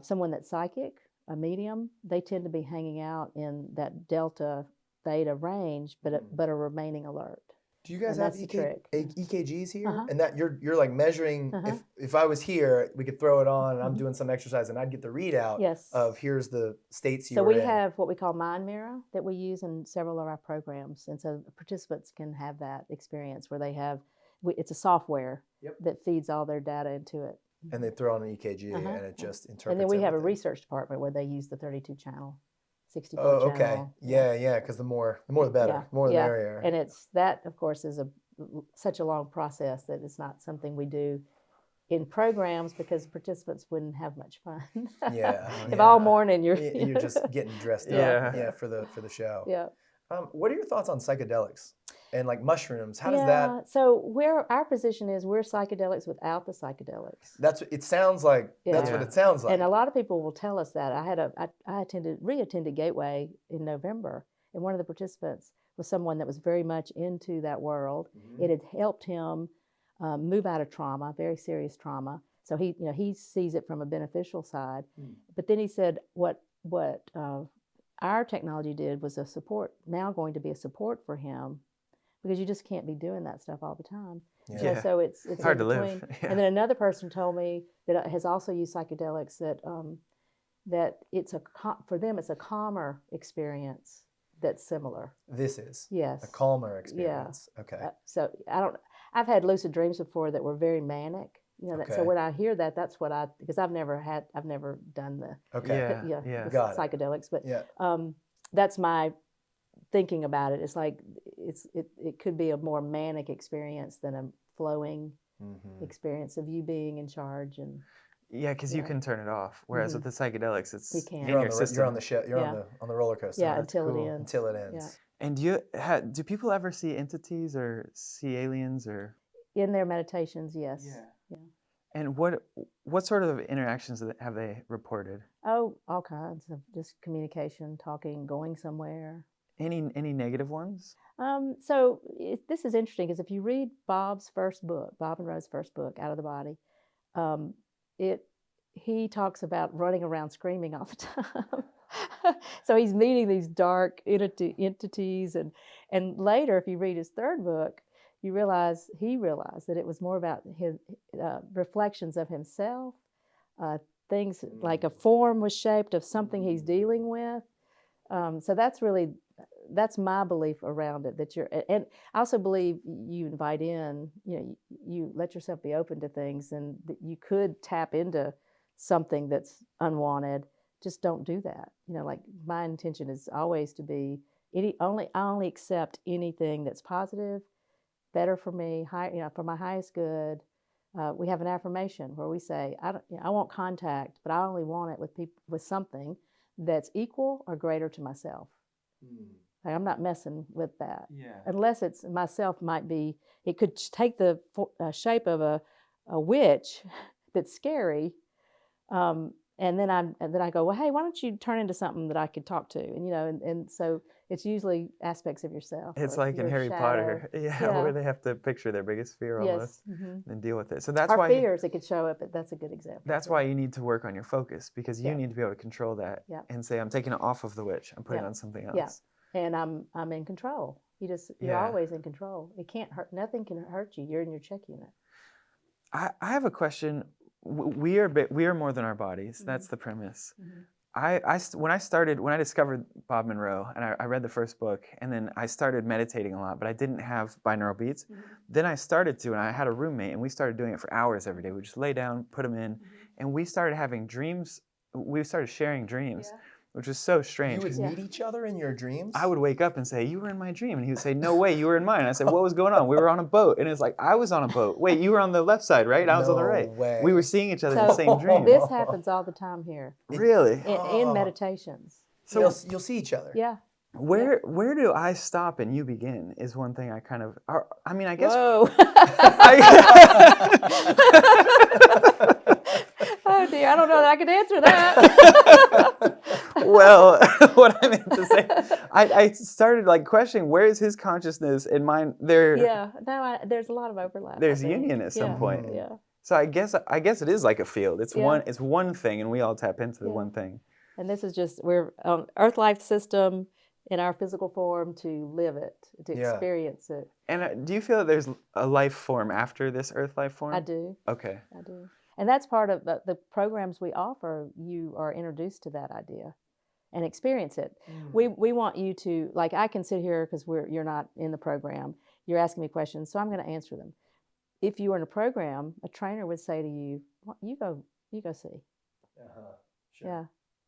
someone that's psychic, a medium, they tend to be hanging out in that delta theta range, but are remaining alert. Do you guys And have that's the trick. EKGs here? Uh-huh. And that you're like measuring, Uh-huh. if I was here, we could throw it on and I'm doing some exercise and I'd get the readout Yes. of here's the states you So were we in. have what we call Mind Mirror that we use in several of our programs. And so participants can have that experience where it's a software that feeds all their data into it. And they throw on an EKG and it just interprets And then we have a everything. research department where they use the 32 channel, 64 Oh, okay. channel. Yeah, because the more the better. The more the merrier. And that, of course, is such a long process that it's not something we do in programs because participants wouldn't have much fun. If all morning you're just getting dressed up for the show. Yeah. What are your thoughts on psychedelics and like mushrooms? How does that? So our position is we're psychedelics without the psychedelics. That's it sounds like. That's what it sounds like. And a lot of people will tell us that. I reattended Gateway in November, and one of the participants was someone that was very much into that world. It had helped him move out of trauma, very serious trauma. So he sees it from a beneficial side. But then he said what our technology did was going to be a support for him, because you just can't be doing that stuff all the time. Yeah. So it's hard to between. live. Yeah. And then another person told me that has also used psychedelics that for them it's a calmer experience that's similar. This is yes a calmer experience. Yeah. Okay. So I've had lucid dreams before that were very manic. So when I hear that, that's what because I've never done the psychedelics, but that's my thinking about it. It's like it could be a more manic experience than a flowing experience of you being in charge and. Yeah, because you can turn it off. Whereas with the psychedelics, it's in your system. You're on the show. You're on the roller coaster. Yeah, until it ends. Until it ends. Yeah. And do people ever see entities or see aliens or? In their meditations, yes. Yeah. And what sort of interactions have they reported? Oh, all kinds of just communication, talking, going somewhere. Any negative ones? So this is interesting because if you read Bob and Rose's first book, Out of the Body, he talks about running around screaming all the time. So he's meeting these dark entities, and later, if you read his third book, he realized that it was more about his reflections of himself, things like a form was shaped of something he's dealing with. So that's my belief around it. And I also believe you invite in, you let yourself be open to things, and that you could tap into something that's unwanted. Just don't do that. Like my intention is always to be I only accept anything that's positive, better for me, for my highest good. We have an affirmation where we say, I want contact, but I only want it with something that's equal or greater to myself. Like, I'm not messing with that. Yeah. Unless it's myself it could take the shape of a witch that's scary. And then I go, well, hey, why don't you turn into something that I could talk to? And so it's usually aspects of yourself. It's like in Harry Potter, where they have to picture their biggest fear almost and deal with it. So that's why fears that could show up. That's a good example. That's why you need to work on your focus, because you need to be able to control that Yeah. and say, I'm taking it off of the witch. I'm putting it on something else. Yeah. And I'm in control. You're always in control. It can't hurt. Nothing can hurt you. You're in your check unit. I have a question. We are more than our bodies. That's the premise. When I discovered Bob Monroe, and I read the first book, and then I started meditating a lot, but I didn't have binaural beats. Then I started to, and I had a roommate, and we started doing it for hours every day. We just lay down, put them in, and we started having dreams. We started sharing dreams, which was so strange. You would meet each other in your dreams? I would wake up and say, "You were in my dream," and he would say, "No way, you were in mine." And I said, "What was going on?" "We were on a boat," and it's like, "I was on a boat." "Wait, you were on the left side, right? I was on the right." way. We were seeing each other in the same dream. This happens all the time here. Really? In meditations. So you'll see each other. Yeah. Where do I stop and you begin is one thing I kind of, I mean, I guess. Whoa. Oh dear, I don't know that I could answer that. Well, what I meant to say, I started like questioning, where is his consciousness and mine? There's a lot of overlap. There's union at some point. Yeah. So I guess it is like a field. It's one thing, and we all tap into the one thing. And this is just, we're on Earth life system in our physical form to live it, to experience it. And do you feel that there's a life form after this Earth life form? I do. Okay. I do. And that's part of the programs we offer. You are introduced to that idea and experience it. We want you to, like, I can sit here because you're not in the program. You're asking me questions, so I'm going to answer them. If you were in a program, a trainer would say to you, well, you go see. Sure. Yeah.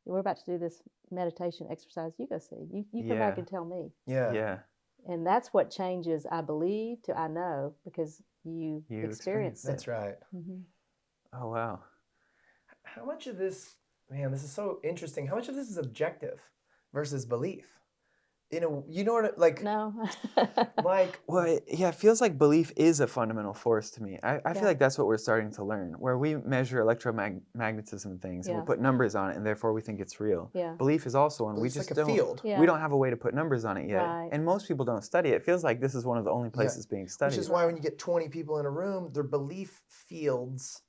We're about to do this meditation exercise. You go see. You come back and tell me. Yeah. And that's what changes, I believe, to I know, because you experience it. That's right. Oh, wow. How much of this, man, this is so interesting. How much of this is objective versus belief? You know what, like... No. Well, it feels like belief is a fundamental force to me. I feel like that's what we're starting to learn, where we measure electromagnetism and things, and we put numbers on it, and therefore we think it's real. Yeah. Belief is also one. Belief's We just like a don't. field. We don't have a way to put numbers on it yet, and most people don't study it. It feels like this is one of the only places being studied. Which is why when you get 20 people in a room, their belief fields,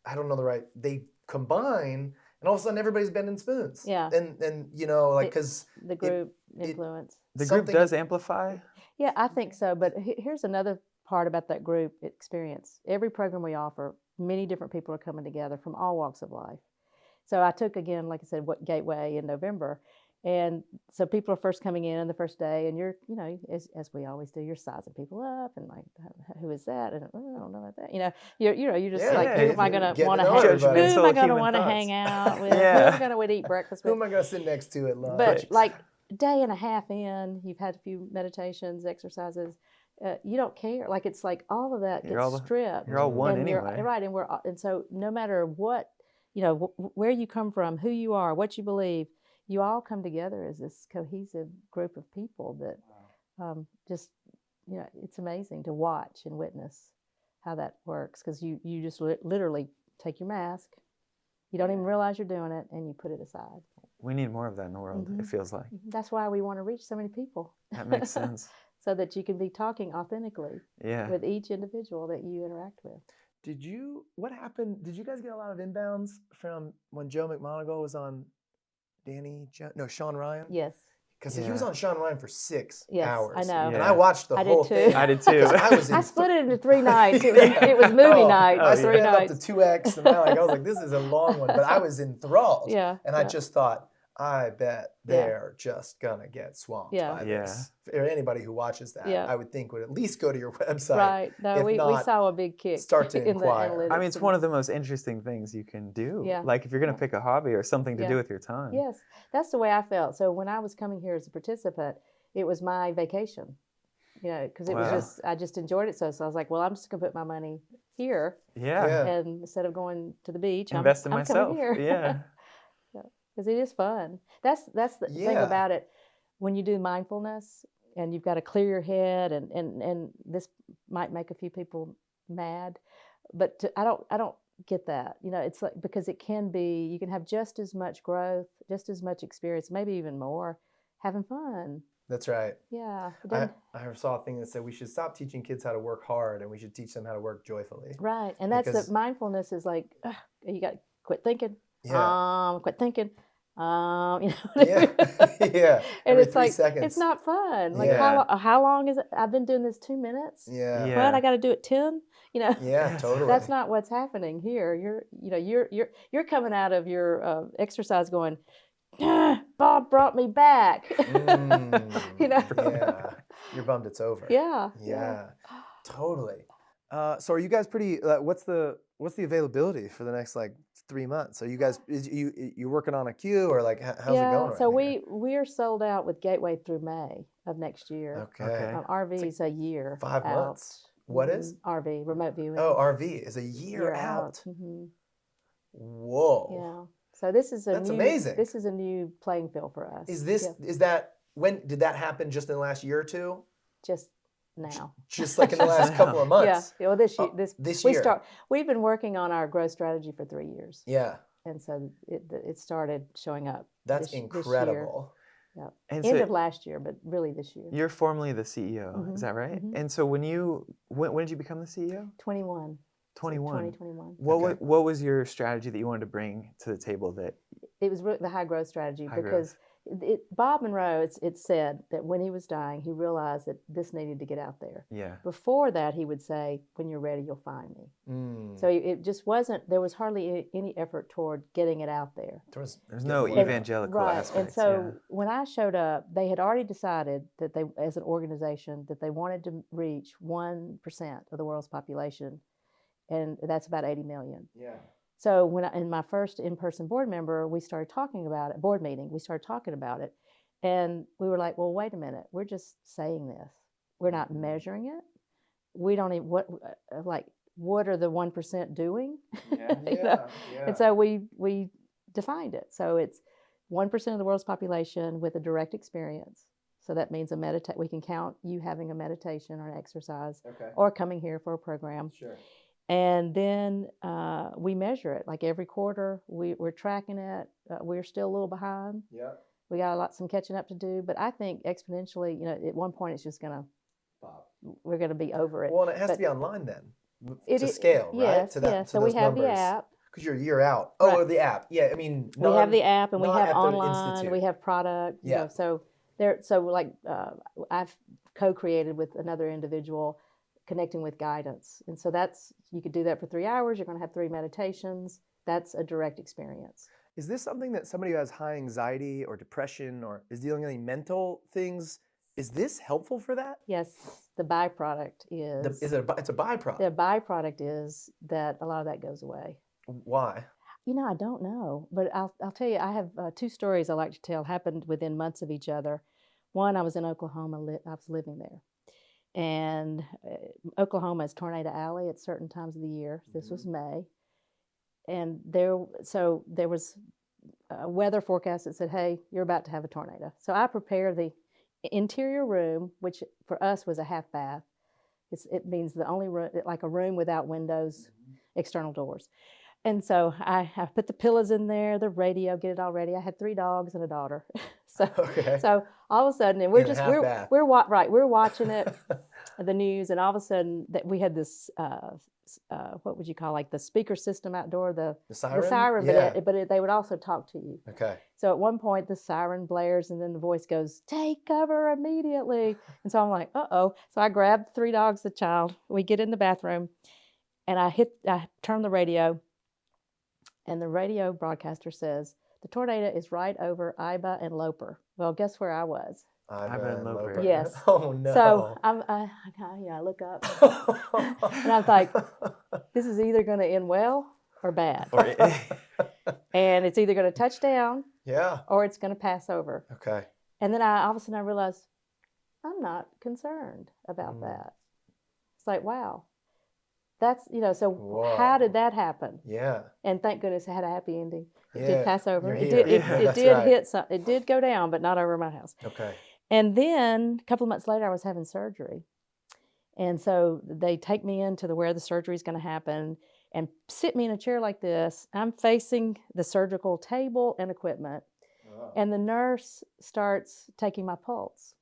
they combine, and all of a sudden everybody's bending spoons. Yeah. And you know, like, because the group influence. The group does amplify? Yeah, I think so. But here's another part about that group experience. Every program we offer, many different people are coming together from all walks of life. So I took, again, like I said, Gateway in November. And so people are first coming in on the first day, and you're, as we always do, you're sizing people up and like, who is that? And I don't know about that. You're just who am I going to want to hang out with? Who am I going to eat breakfast with? Who am I going to sit next to at lunch? But like day and a half in, you've had a few meditations, exercises. You don't care. Like, it's like all of that gets stripped. You're all one anyway. Right, and so no matter what, where you come from, who you are, what you believe, you all come together as this cohesive group of people that it's amazing to watch and witness how that works, because you just literally take your mask, you don't even realize you're doing it, and you put it aside. We need more of that in the world, it feels like. That's why we want to reach so many people. That makes sense. So that you can be talking authentically with each individual that you interact with. What happened? Did you guys get a lot of inbounds from when Joe McMoneagle was on Sean Ryan? Yes. Because he was on Sean Ryan for 6 hours. I know. And I watched the whole thing. I did too. I split it into 3 nights. It was movie night. I split it up to 2X, and I was like, this is a long one. But I was enthralled. Yeah. And I just thought, I bet they're just going to get swamped by this. Or anybody who watches that, I would think would at least go to your website. Right. No, we saw a big kick. Start to in inquire. the analytics. I mean, it's one of the most interesting things you can do. Yeah. Like, if you're going to pick a hobby or something to do with your time. Yes. That's the way I felt. So when I was coming here as a participant, it was my vacation. Because it was just, I just enjoyed it so I was like, well, I'm just going to put my money here. Yeah. And instead of going to the beach, invest in I'm myself. coming here. Yeah. Because it is fun. That's the thing about it. When you do mindfulness and you've got to clear your head, and this might make a few people mad, but I don't get that. It's like, because it can be, you can have just as much growth, just as much experience, maybe even more, having fun. That's right. Yeah. I saw a thing that said we should stop teaching kids how to work hard, and we should teach them how to work joyfully. Right. And that's the mindfulness is like, you got to quit thinking. Yeah. Quit thinking. You know, Yeah. Yeah. and Every it's 3 like seconds. it's not fun. Like Yeah. how long is it? I've been doing this 2 minutes. Yeah. Yeah. What, I got to do it 10? You know, Yeah, Yes. totally. that's not what's happening here. You're coming out of your exercise going, "Ah, Bob brought me back." You know. Yeah. You're bummed it's over. Yeah. Yeah. Totally. So are you guys pretty? What's the availability for the next like 3 months? Are you guys you working on a queue or like how's it going right So now? we are sold out with Gateway through May of next year. Okay. RV's a year 5 out. months. What is? RV, remote viewing? Oh, RV is a year out. Whoa. Yeah. So this is That's amazing. This is a new playing field for us. Is that when did that happen? Just in the last year or two? Just now. Just like in the last couple of months. Yeah. Well, this year. This year. We've been working on our growth strategy for 3 years. Yeah. And so it started showing up. That's incredible. Yeah. And End so of last year, but really this year. you're formally the CEO, is that right? And so when did you become the CEO? 21. 21. 2021. What was your strategy that you wanted to bring to the table that It was the high growth strategy High because Bob Monroe, it's said that when he was dying, he realized that this needed to get out there. Yeah. Before that, he would say, "When you're ready, you'll find me." Mm. So it just wasn't, there was hardly any effort toward getting it out there. There's no evangelical Right. aspect. And so when I showed up, they had already decided that they, as an organization, that they wanted to reach 1% of the world's population. And that's about 80 million. Yeah. So when in my first in-person board member, we started talking about it, board meeting, we started talking about it. And we were like, well, wait a minute, we're just saying this. We're not measuring it. We don't even, what are the 1% doing? Yeah. You know? And so we defined it. So it's 1% of the world's population with a direct experience. So that means we can count you having a meditation or an exercise or coming here for a program. Sure. And then we measure it. Like every quarter, we're tracking it. We're still a little behind. Yeah. We got some catching up to do. But I think exponentially, at one point, it's just going to pop. We're going to be over it. Well, and it has to be online then to scale, right? Yes, to that, yes. to So those we have numbers. the app. Because you're a year out. Oh, Right. or the app. Yeah, I mean, We have the app, and we have at the online. institute. We have product. Yeah. I've co-created with another individual, connecting with guidance. And so you could do that for 3 hours. You're going to have 3 meditations. That's a direct experience. Is this something that somebody who has high anxiety or depression or is dealing with any mental things, is this helpful for that? Yes, the byproduct is. It's a byproduct. The byproduct is that a lot of that goes away. Why? I don't know, but I'll tell you, I have 2 stories I like to tell, happened within months of each other. One, I was in Oklahoma, I was living there. And Oklahoma is Tornado Alley at certain times of the year. This was May. And there was a weather forecast that said, hey, you're about to have a tornado. So I prepared the interior room, which for us was a half bath. It means the only room, like a room without windows, external doors. And so I put the pillows in there, the radio, get it all ready. I had 3 dogs and a daughter. So all of a sudden, and we're watching it, the news, and all of a sudden that we had this what would you call, like the speaker system outdoor, the siren? The siren, yeah. but they would also talk to you. Okay. So at one point the siren blares and then the voice goes, take cover immediately. And so I'm like, uh-oh. So I grabbed 3 dogs, the child, we get in the bathroom, and I turn the radio, and the radio broadcaster says, the tornado is right over Iba and Loper. Well, guess where I was? Iba and Loper. Yes. Oh, no. So I look up, and I was like, this is either going to end well or bad. And it's either going to touch down or it's going to pass over. Okay. And then all of a sudden I realized, I'm not concerned about that. It's like, wow. That's, so Whoa. How did that happen? Yeah. And thank goodness it had a happy ending. It Yeah. did pass over. You're It here. did hit some. It did go down, but not over my house. Okay. And then a couple of months later, I was having surgery. And so they take me into where the surgery is going to happen and sit me in a chair like this. I'm facing the surgical table and equipment. Oh. And the nurse starts taking my pulse.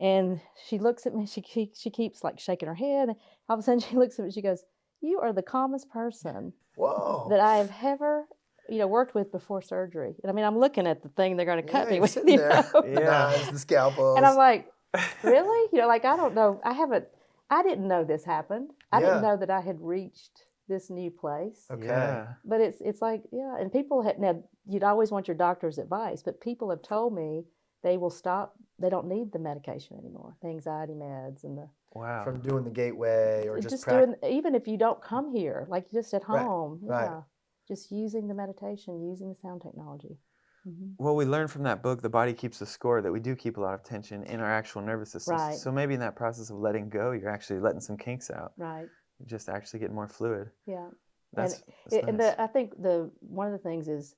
And she looks at me, she keeps like shaking her head. And all of a sudden she looks at me, she goes, you are the calmest person Whoa. that I have ever worked with before surgery. And I mean, I'm looking at the thing they're going to cut me you're with. sitting there, the Yeah. knives, the scalpels. And I'm like, really? Like, I don't know. I didn't know this happened. I didn't know that I had reached this new place. Okay. Yeah. But it's like, yeah. And people now, you'd always want your doctor's advice, but people have told me they will stop. They don't need the medication anymore, the anxiety meds and the. Wow. From doing the gateway or just practice. doing, even if you don't come here, like just at home, right. just using the meditation, using the sound technology. Well, we learned from that book, The Body Keeps the Score, that we do keep a lot of tension in our actual nervous system. Right. So maybe in that process of letting go, you're actually letting some kinks out. Right. You're just actually getting more fluid. Yeah. That's and nice. I think one of the things is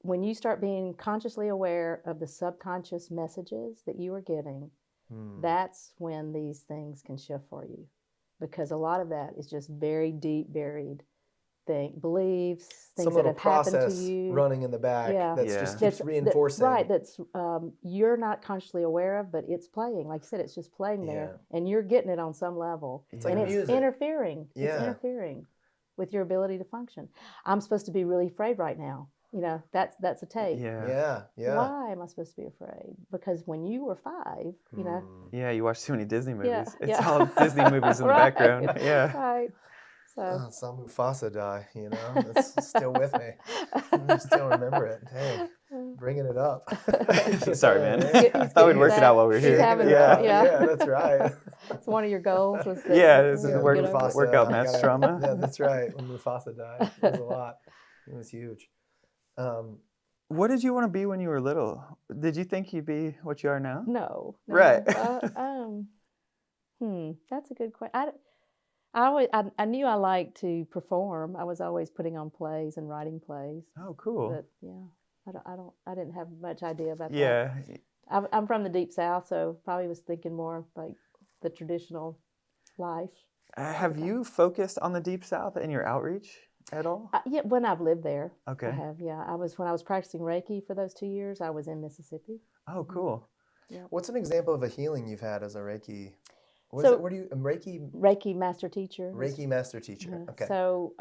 when you start being consciously aware of the subconscious messages that you are getting, that's when these things can shift for you, because a lot of that is just very deep buried beliefs, things that have happened to you, running in the back. That's just keeps reinforcing. That's you're not consciously aware of, but it's playing. Like you said, it's just playing there, and you're getting it on some level, It's and like it's music. interfering. It's interfering with your ability to function. I'm supposed to be really afraid right now. That's a tape. Yeah. Why am I supposed to be afraid? Because when you were 5, Yeah, you watch too many Disney movies. Yeah, It's all Disney movies in the background. Yeah. Right. So I saw Mufasa die, That's still with me. I still remember it. Hey, bringing it up. Sorry, man. I thought we'd work it out while we were here. Yeah, that's right. It's one of your goals. Was to, this is work out mass trauma. Yeah, that's right. When Mufasa died, it was a lot. It was huge. What did you want to be when you were little? Did you think you'd be what you are now? No. Right. That's a good question. I knew I liked to perform. I was always putting on plays and writing plays. Oh, cool. But yeah, I didn't have much idea about that. Yeah. I'm from the Deep South, so probably was thinking more like the traditional life. Have you focused on the Deep South in your outreach at all? Yeah, when I've lived there. Okay. I have, yeah. When I was practicing Reiki for those 2 years, I was in Mississippi. Oh, cool. Yeah. What's an example of a healing you've had as a Reiki? Reiki master teacher. Reiki master teacher. Okay. So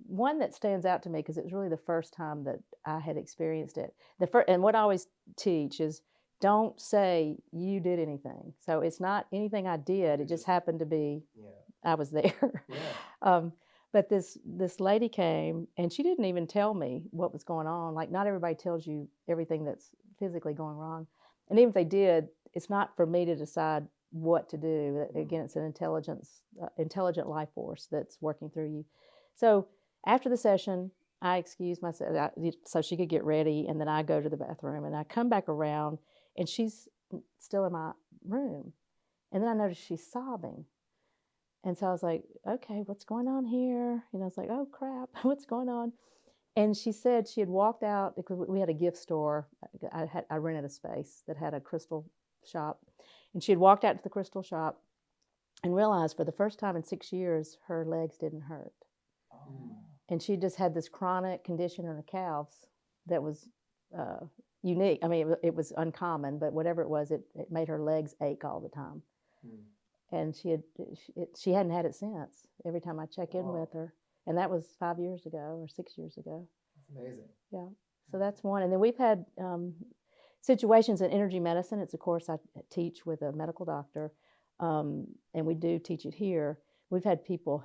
one that stands out to me, because it was really the first time that I had experienced it. And what I always teach is, don't say you did anything. So it's not anything I did. It just happened to be I was there. Yeah. But this lady came, and she didn't even tell me what was going on. Like, not everybody tells you everything that's physically going wrong. And even if they did, it's not for me to decide what to do. Again, it's an intelligent life force that's working through you. So after the session, I excused myself so she could get ready, and then I go to the bathroom, and I come back around, and she's still in my room. And then I noticed she's sobbing. And so I was like, okay, what's going on here? I was like, oh, crap, what's going on? And she said she had walked out, because we had a gift store. I rented a space that had a crystal shop. And she had walked out to the crystal shop and realized for the first time in 6 years, her legs didn't hurt. Oh. And she just had this chronic condition in her calves that was unique. I mean, it was uncommon, but whatever it was, it made her legs ache all the time. And she hadn't had it since. Every time I check in with her. And that was 5 years ago or 6 years ago. That's amazing. Yeah. So that's one. And then we've had situations in energy medicine. It's a course I teach with a medical doctor, and we do teach it here. We've had people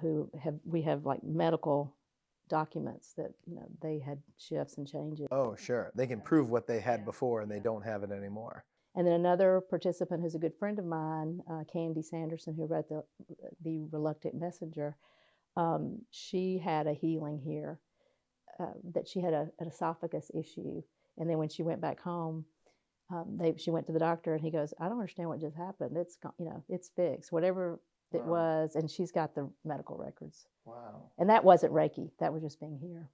we have like medical documents that they had shifts and changes. Oh, sure. They can prove what they had before, and they don't have it anymore. And then another participant who's a good friend of mine, Candy Sanderson, who wrote the Reluctant Messenger, she had a healing here, that she had an esophagus issue. And then when she went back home, she went to the doctor, and he goes, I don't understand what just happened. It's it's fixed, whatever it was. And she's got the medical records. Wow. And that wasn't Reiki. That was just being here.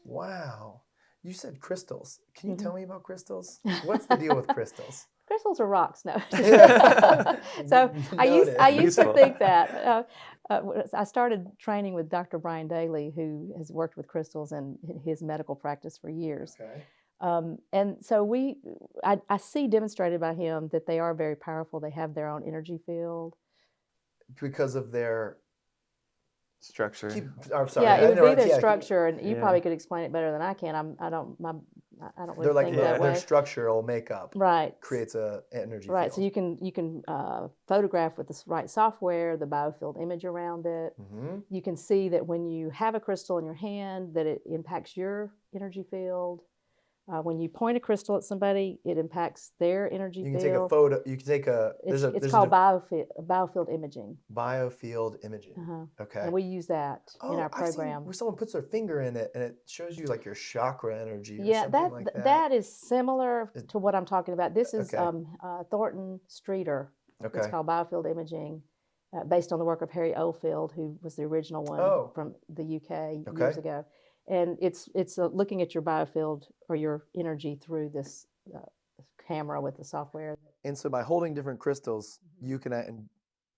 Wow. You said crystals. Can you tell me about crystals? What's the deal with crystals? Crystals are rocks, no. Yeah. So I used to think that. I started training with Dr. Brian Daly, who has worked with crystals in his medical practice for years. Okay. And so I see demonstrated by him that they are very powerful. They have their own energy field. Because of their structure. I'm sorry. Yeah, it would be their Yeah, structure, and you Yeah. probably could explain it better than I can. I don't They're really like think that way. their structural makeup Right. creates a energy Right. field. So you can photograph with the right software the biofield image around it. Mm-hmm. You can see that when you have a crystal in your hand, that it impacts your energy field. When you point a crystal at somebody, it impacts their energy You can field. take a photo. You can take a. It's called biofield imaging. Biofield imaging. Uh-huh. Okay. And we use that in our I've seen program. where someone puts their finger in it and it shows you like your chakra energy or Yeah, something like that. that is similar to what I'm talking about. This is Okay. Thornton Streeter. Okay. It's called biofield imaging, based on the work of Harry Oldfield, who was the original one from the UK years ago. And it's looking at your biofield or your energy through this camera with the software. And so by holding different crystals, you can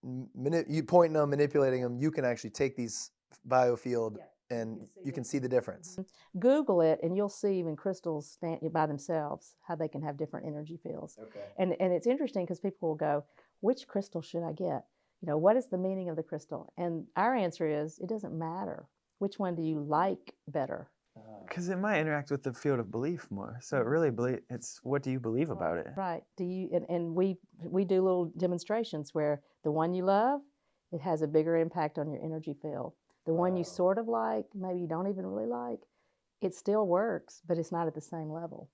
you pointing them, manipulating them, you can actually take these biofield and you can see the difference. Google it, and you'll see even crystals stand by themselves, how they can have different energy fields. Okay. And it's interesting because people will go, which crystal should I get? You know, what is the meaning of the crystal? And our answer is, it doesn't matter. Which one do you like better? Because it might interact with the field of belief more. So it really it's what do you believe about it? Right. Do you and we do little demonstrations where the one you love, it has a bigger impact on your energy field. The one you sort of like, maybe you don't even really like, it still works, but it's not at the same level.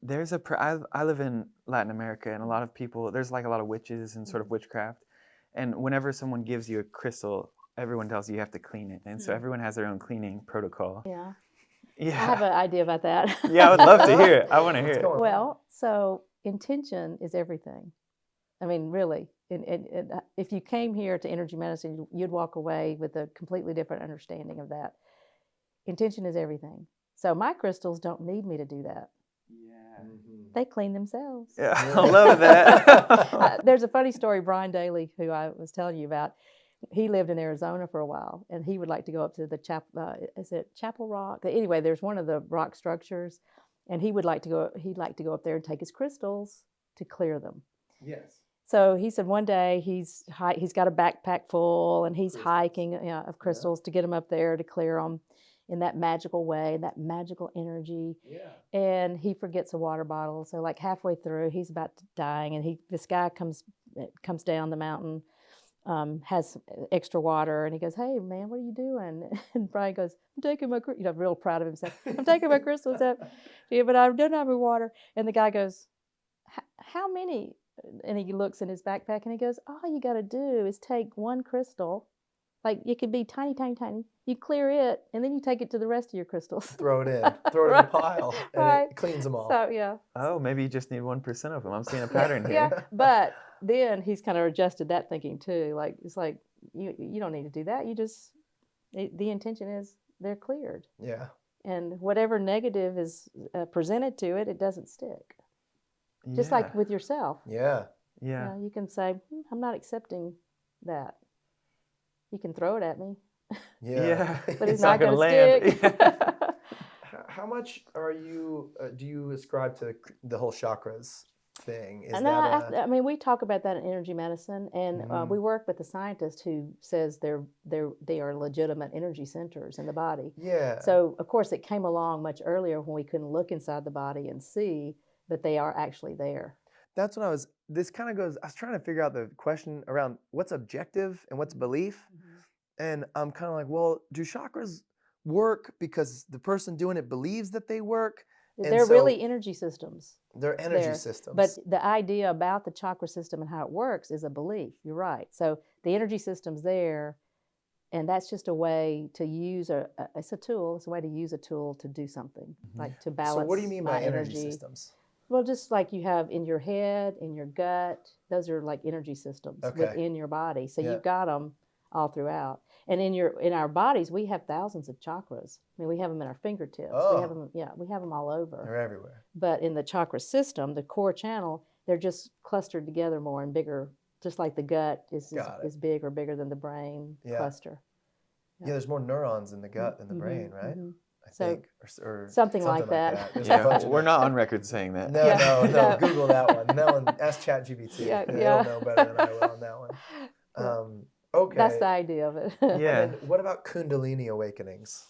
There's I live in Latin America, and a lot of people, there's like a lot of witches and sort of witchcraft. And whenever someone gives you a crystal, everyone tells you have to clean it. And so everyone has their own cleaning protocol. Yeah. Yeah. I have an idea about that. Yeah, I would love to hear it. I want to hear it. Well, so intention is everything. I mean, really. If you came here to energy medicine, you'd walk away with a completely different understanding of that. Intention is everything. So my crystals don't need me to do that. Yeah. They clean themselves. Yeah, I love that. There's a funny story, Brian Daly, who I was telling you about. He lived in Arizona for a while, and he would like to go up to the Chapel Rock? Anyway, there's one of the rock structures, and he'd like to go up there and take his crystals to clear them. Yes. So he said one day he's got a backpack full, and he's hiking of crystals to get them up there to clear them in that magical way, that magical energy. Yeah. And he forgets a water bottle. So like halfway through, he's about dying, and this guy comes down the mountain. Has extra water, and he goes, "Hey man, what are you doing?" And Brian goes, "I'm taking my," real proud of himself. "I'm taking my crystals up, yeah, but I don't have any water." And the guy goes, "How many?" And he looks in his backpack, and he goes, "All you got to do is take one crystal, like it could be tiny, tiny, tiny. You clear it, and then you take it to the rest of your crystals. Throw it in a pile, and it cleans them all." So yeah. Oh, maybe you just need 1% of them. I'm seeing a pattern here. Yeah, but then he's kind of adjusted that thinking too. Like it's like you don't need to do that. You just the intention is they're cleared. Yeah. And whatever negative is presented to it, it doesn't stick. Just like with yourself. Yeah. Yeah. You can say, "I'm not accepting that." You can throw it at me. Yeah. But it's not going to stick. How much do you ascribe to the whole chakras thing? I mean, we talk about that in energy medicine, and we work with a scientist who says they are legitimate energy centers in the body. Yeah. So, of course, it came along much earlier when we couldn't look inside the body and see, but they are actually there. That's when I was trying to figure out the question around what's objective and what's belief. And I'm kind of like, well, do chakras work because the person doing it believes that they work? They're really energy systems. They're energy systems. But the idea about the chakra system and how it works is a belief. You're right. So the energy system's there, and that's just a way to use it's a tool. It's a way to use a tool to do something, like to balance. So what do you mean by energy systems? Well, just like you have in your head, in your gut, those are like energy systems within your body. So you've got them all throughout. And in our bodies, we have thousands of chakras. I mean, we have them in our fingertips. Oh. We have them all over. They're everywhere. But in the chakra system, the core channel, they're just clustered together more and bigger, just like the gut is big or bigger than the brain cluster. Yeah, there's more neurons in the gut than the brain, right? I think, or something like that. Yeah, we're not on record saying that. No. Google that one. Ask ChatGPT. They'll know better than I will on that one. Okay. That's the idea of it. Yeah. And then what about Kundalini awakenings?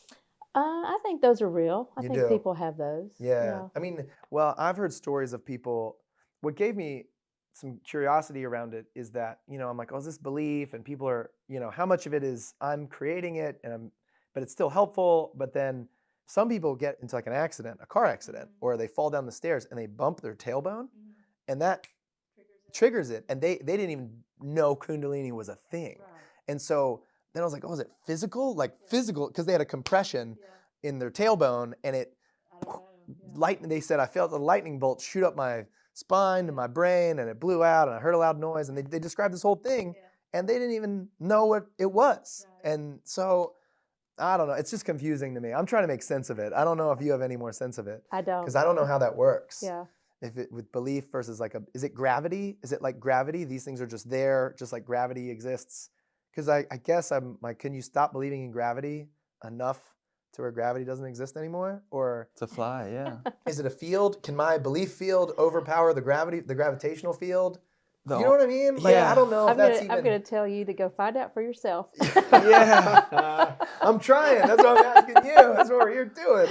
I think those are real. I You think do? people have those. Yeah. I mean, well, I've heard stories of people. What gave me some curiosity around it is that, I'm like, oh, is this belief? And people are, how much of it is I'm creating it but it's still helpful. But then some people get into like an accident, a car accident, or they fall down the stairs and they bump their tailbone and that triggers it. And they didn't even know Kundalini was a thing. Right. And so then I was like, oh, is it physical? Like physical, because they had a compression in their tailbone and it they said I felt a lightning bolt shoot up my spine to my brain and it blew out and I heard a loud noise and they described this whole thing and they didn't even know what it was. And so I don't know, it's just confusing to me. I'm trying to make sense of it. I don't know if you have any more sense of it. I don't. Because I don't know how that works. Yeah. If it with belief versus is it gravity? Is it like gravity? These things are just there, just like gravity exists. Because I guess I'm like, can you stop believing in gravity enough to where gravity doesn't exist anymore? Or To fly, yeah. is it a field? Can my belief field overpower the gravitational field? You know what I mean? Like, Yeah. I don't know if I'm going to tell you to go find out for yourself. Yeah. I'm trying. That's what I'm asking you. That's what we're here doing.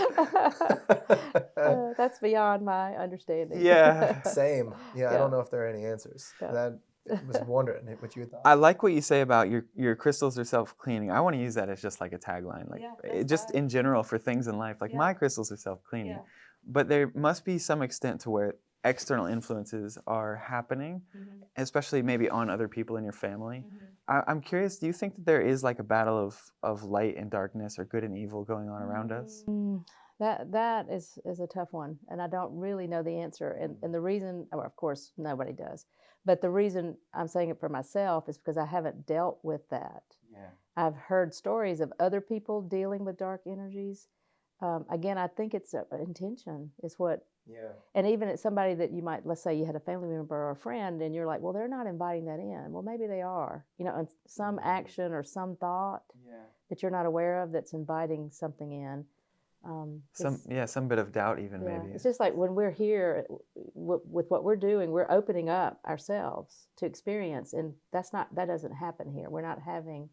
That's beyond my understanding. Yeah. Same. Yeah, I Yeah. don't know if there are any answers. Yeah. I was wondering what you thought. I like what you say about your crystals are self-cleaning. I want to use that as just like a tagline, like just in general for things in life. Like my crystals are self-cleaning, but there must be some extent to where external influences are happening, especially maybe on other people in your family. I'm curious, do you think that there is like a battle of light and darkness or good and evil going on around us? That is a tough one, and I don't really know the answer. And the reason, well, of course, nobody does, but the reason I'm saying it for myself is because I haven't dealt with that. Yeah. I've heard stories of other people dealing with dark energies. Again, I think it's intention is what. Yeah. And even it's somebody that you might, let's say you had a family member or a friend, and you're like, well, they're not inviting that in. Well, maybe they are. And some action or some thought that you're not aware of that's inviting something in. Some bit of doubt even maybe. It's just like when we're here with what we're doing, we're opening up ourselves to experience, and that doesn't happen here. We're not having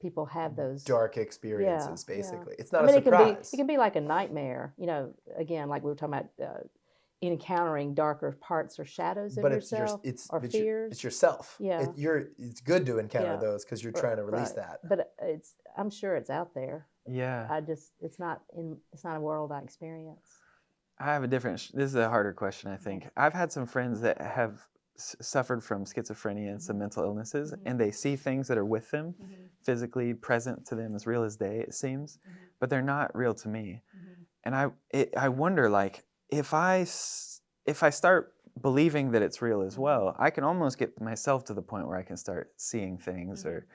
people have those dark experiences, basically. It's not I mean, a surprise. It can be like a nightmare, again, like we were talking about encountering darker parts or shadows of yourself or fears. It's yourself. Yeah. It's good to encounter those because you're trying to release that. But I'm sure it's out there. Yeah. It's not a world I experience. I have this is a harder question, I think. I've had some friends that have suffered from schizophrenia and some mental illnesses, and they see things that are with them, physically present to them, as real as day, it seems, but they're not real to me. And I wonder, like, if I start believing that it's real as well, I can almost get myself to the point where I can start seeing things or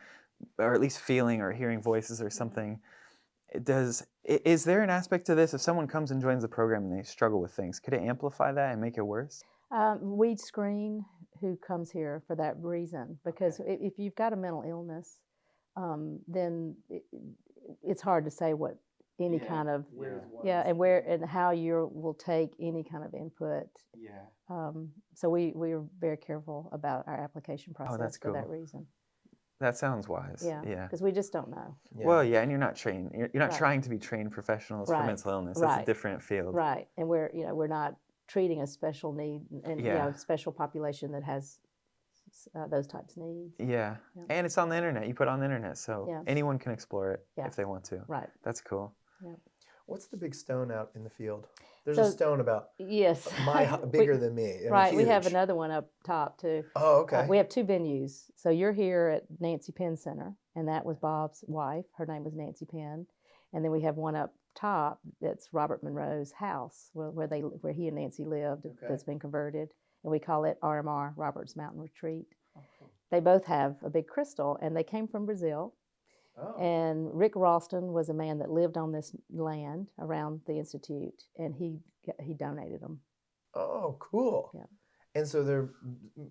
at least feeling or hearing voices or something. Is there an aspect to this? If someone comes and joins the program and they struggle with things, could it amplify that and make it worse? We screen who comes here for that reason, because if you've got a mental illness, then it's hard to say what any kind of and how you will take any kind of input. So we are very careful about our application process for that reason. That sounds wise. Yeah. Because we just don't know. Well, and you're not trained. You're not trying to be trained professionals for mental illness. That's a different field. Right, and we're not treating a special need and special population that has those types of needs. Yeah, and it's on the internet. You put it on the internet, so anyone can explore it if they want to. Right. That's cool. Yeah. What's the big stone out in the field? There's a stone about bigger than me. Right. We have another one up top too. Oh, okay. We have two venues. So you're here at Nancy Penn Center, and that was Bob's wife. Her name was Nancy Penn, and then we have one up top that's Robert Monroe's house, where he and Nancy lived. That's been converted, and we call it RMR, Robert's Mountain Retreat. Okay. They both have a big crystal, and they came from Brazil. Oh. And Rick Ralston was a man that lived on this land around the Institute, and he donated them. Oh, cool. Yeah. And so they're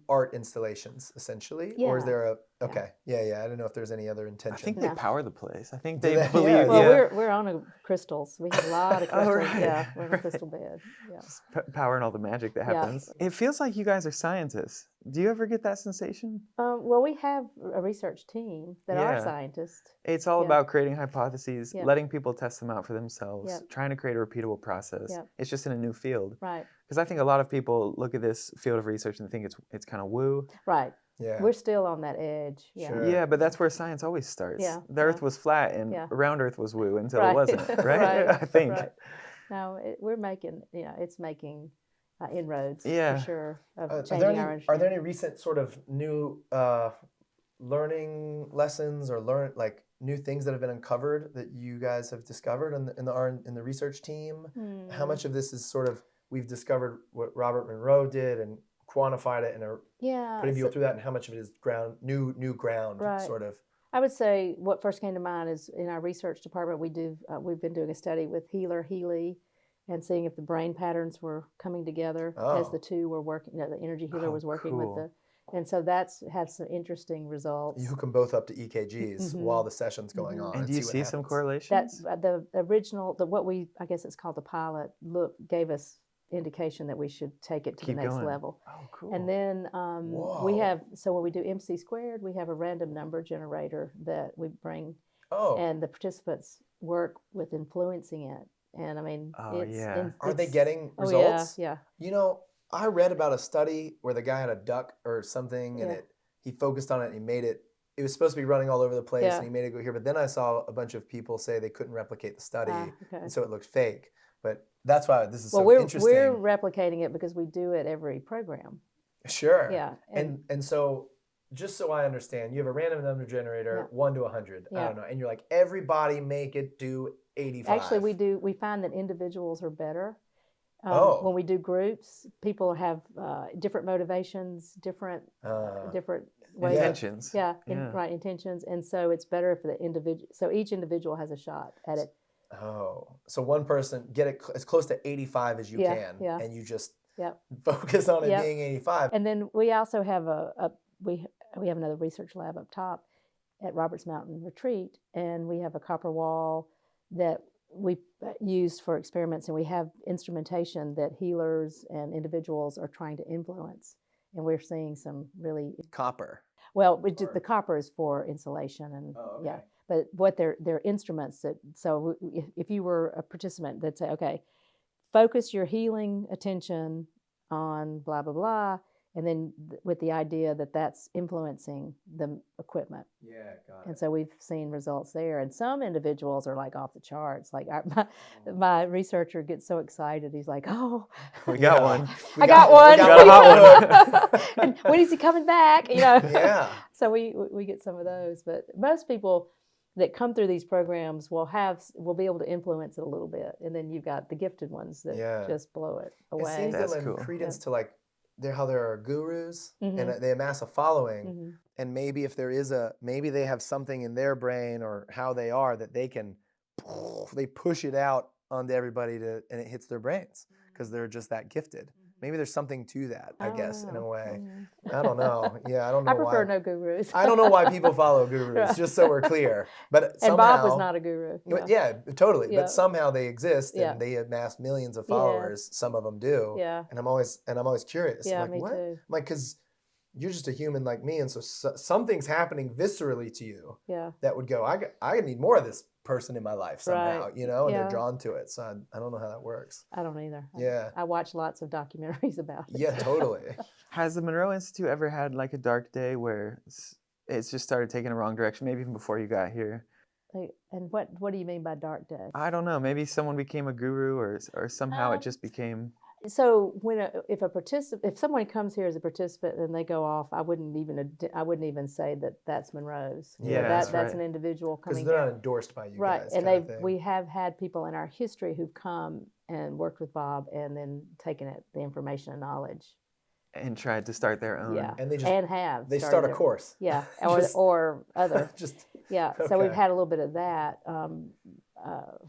art installations, essentially? Yeah. Or is there Okay. Yeah. I don't know if there's any other I intention. think they power the place. I think Do they they? believe. Yeah. Well, we're on crystals. We have a lot of Oh, crystals. right, Yeah, we're in a right. crystal bed. Yeah. Just powering all the magic that Yeah. happens. It feels like you guys are scientists. Do you ever get that sensation? Well, we have a research team that are Yeah. scientists. It's all Yeah. about creating hypotheses, Yeah. letting people test them out for themselves, Yeah. trying to create a repeatable process. Yeah. It's just in a new field. Right. Because I think a lot of people look at this field of research and think it's kind of woo. Right. Yeah. We're still on that edge. Yeah. Sure. Yeah, but that's where science always starts. Yeah, The Earth yeah. was flat and Yeah. around Earth was woo until Right. it wasn't, right? Right. I think. Right. No, we're making, it's making inroads Yeah. for sure of Are changing there our any understanding. recent sort of new learning lessons or new things that have been uncovered that you guys have discovered in the research team? How much of this is sort of we've discovered what Robert Monroe did and quantified it and are putting people through that, and how much of it is new ground Right. sort of? I would say what first came to mind is in our research department we've been doing a study with Healy and seeing if the brain patterns were coming together as the two were working. The energy healer was working with cool. and so that's had some interesting results. You hook them both up to EKGs while the session's going on. And do you see some happens. correlations? The original, I guess it's called the pilot, gave us indication that we should take it to Keep the next going. level. Oh, cool. And then Whoa. we have, so when we do MC squared, we have a random number generator that we bring, and the participants work with influencing it. And I mean, are they getting results? Yeah. You know, I read about a study where the guy had a duck or something, and he focused on it and he made it. It was supposed to be running all over the place, and he made it go here. But then I saw a bunch of people say they couldn't replicate the study, and so it looked fake. But that's why this is so interesting. We're replicating it because we do it every program. Sure. Yeah. And so, just so I understand, you have a random number generator, 1 to 100. I don't know, and you're like, everybody make it do 85. Actually, we find that individuals are better. When we do groups, people have different motivations, different ways. Intentions. Right, intentions. And so it's better if the individual, so each individual has a shot at it. Oh, so one person, get it as close to 85 as you can, and you just focus on it being 85. And then we also have we have another research lab up top at Roberts Mountain Retreat, and we have a copper wall that we use for experiments, and we have instrumentation that healers and individuals are trying to influence, and we're seeing some really copper. Well, the copper is for insulation, and but what they're instruments that. So if you were a participant, they'd say, okay, focus your healing attention on blah blah blah, and then with the idea that that's influencing the equipment. Yeah, got it. And so we've seen results there. And some individuals are like off the charts. Like my researcher gets so excited. He's like, "Oh, we got one. I got one. We got a hot one. And when is he coming back?" You know. Yeah. So we get some of those, but most people that come through these programs will be able to influence it a little bit, and then you've got the gifted ones that just blow it away. It seems That's to lend cool. credence to like how there are gurus and they amass a following, and maybe if there is maybe they have something in their brain or how they are that they push it out onto everybody and it hits their brains because they're just that gifted. Maybe there's something to that, I guess, in a way. I don't know. Yeah, I don't know. I prefer no gurus. I don't know why people follow gurus, just so we're clear. But somehow, and Bob was not a guru. Yeah, totally. Yeah. But somehow they exist, and they amass millions of followers. Some of them do. Yeah. And I'm always curious. Yeah, I'm like, me what? too. I'm like, because you're just a human like me, and so something's happening viscerally to you. Yeah. That would go, I need more of this person in my life somehow, Right. and they're drawn to it. So I don't know how that works. I don't either. Yeah. I watch lots of documentaries about it. Yeah, totally. Has the Monroe Institute ever had like a dark day where it's just started taking a wrong direction, maybe even before you got here? And what do you mean by dark day? I don't know. Maybe someone became a guru, or somehow it just became. So if someone comes here as a participant and they go off, I wouldn't even say that that's Monroe's. Yeah, that's right. an individual coming. Because they're here. not endorsed by you Right, guys. and we have had people in our history who've come and worked with Bob and then taken the information and knowledge. And tried to start their own. Yeah, and they started start a their- course. Yeah, Just- or other. Just Yeah, okay. so we've had a little bit of that.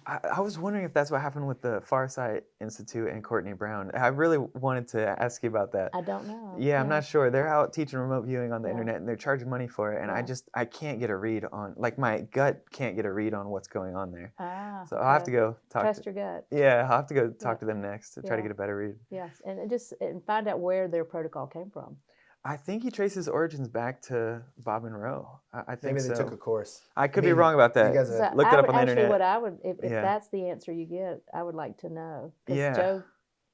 I was wondering if that's what happened with the Farsight Institute and Courtney Brown. I really wanted to ask you about that. I don't know. Yeah, I'm not sure. They're out teaching remote viewing on the Yeah. internet, and they're charging money for it. And Yeah. I can't get a read on, like, my gut can't get a read on what's going on there. So I'll have to Okay. go talk Trust to. your gut. Yeah, I'll have to go talk Yeah. to them next to try to Yeah. get a better read. Yes, and find out where their protocol came from. I think he traces origins back to Bob Monroe. I think Maybe they so. took a course. I could be wrong about that. You guys So Looked I it up would, on the actually, internet. what I would, if Yeah. that's the answer you get, I would like to know. Because Yeah. Joe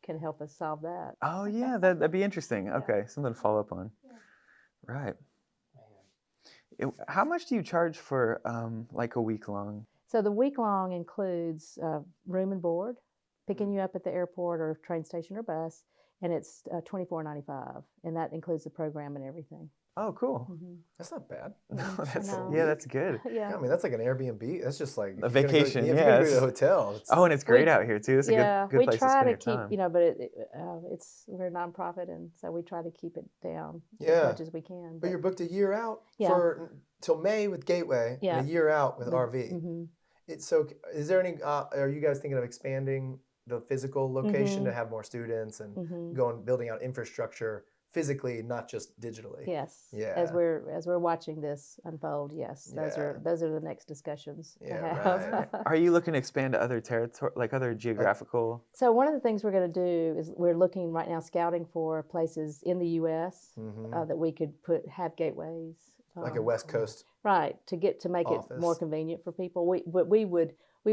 can help us solve that. Oh yeah, that'd be interesting. Okay, something to follow up on. Yeah. Right. How much do you charge for like a week long? So the week long includes room and board, picking you up at the airport or train station or bus, and it's $24.95, and that includes the program and everything. Oh, cool. Mm-hmm. That's not bad. Yeah, that's good. Yeah. I mean, that's like an Airbnb. That's just like A vacation. If you're gonna go to Yes. the hotel. Oh, and it's great out here too. It's a good we place to try spend to your keep, time. but we're a nonprofit, and so we try to keep it down Yeah. as much as we can. But you're booked a year out Yeah. till May with Gateway, Yeah. and a year out with RV. Mm-hmm. So, is there any? Are you guys thinking of expanding the physical location to have more students and building out infrastructure physically, not just digitally? Yes. Yeah. As we're watching this unfold, yes, those Yeah. are the next discussions to Yeah, have. right. Are you looking to expand to other territory, like other geographical? So one of the things we're going to do is we're looking right now, scouting for places in the U.S. That we could have gateways. Like a West Coast. Right, to make office. it more convenient for people. We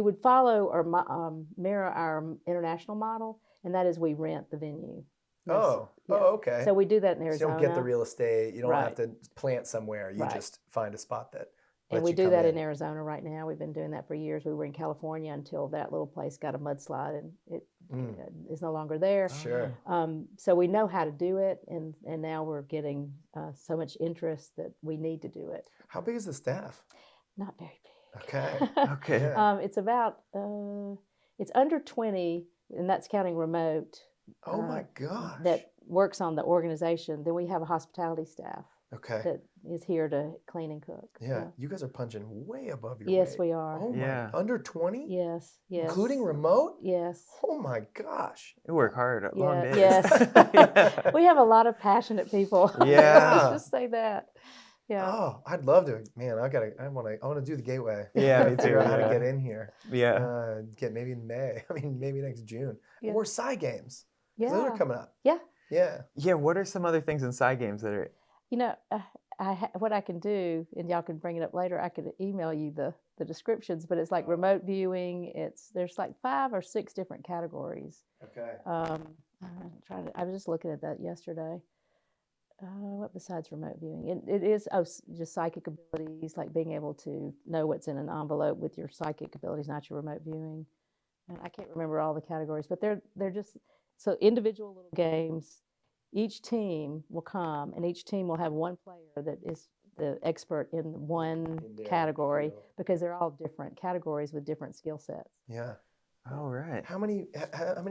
would follow or mirror our international model, and that is we rent the venue. Oh, Yeah. okay. So we do that in So Arizona. you don't get the real estate. You don't have Right. to plant somewhere. You Right. just find a spot that. And lets we you do come that in Arizona right now. We've been doing that for years. We were in California until that little place got a mudslide, and it is no longer there. Sure. So we know how to do it, and now we're getting so much interest that we need to do it. How big is the staff? Not very big. Okay. Okay. Yeah. It's about it's under 20, and that's counting remote. Oh my gosh. That works on the organization. Then we have a hospitality staff Okay. that is here to clean and cook. Yeah. So, You guys are punching way above your yes, weight. we are. Oh my. Yeah. Under 20? Yes, yes. Including remote? Yes. Oh my gosh. You work hard, long days. Yes. Yeah. We have a lot of passionate people. Yeah. Let's just say that. Yeah. Oh, I'd love to. Man, I want to do the Gateway. Yeah, me too, Figure out how to yeah. get in here. Yeah. Get maybe in May. I mean, maybe next June. Yeah. Or Psy Games. 'Cause Yeah. Those are coming up. Yeah. Yeah. Yeah. What are some other things in side games that are? What I can do, and y'all can bring it up later, I could email you the descriptions, but it's like remote viewing. There's like 5 or 6 different categories. Okay. I was just looking at that yesterday. What besides remote viewing? It is just psychic abilities, like being able to know what's in an envelope with your psychic abilities, not your remote viewing. And I can't remember all the categories, but they're just so individual little games. Each team will come, and each team will have one player that is the expert in one their category, field. because they're all different categories with different skill sets. Yeah. Oh, right. How many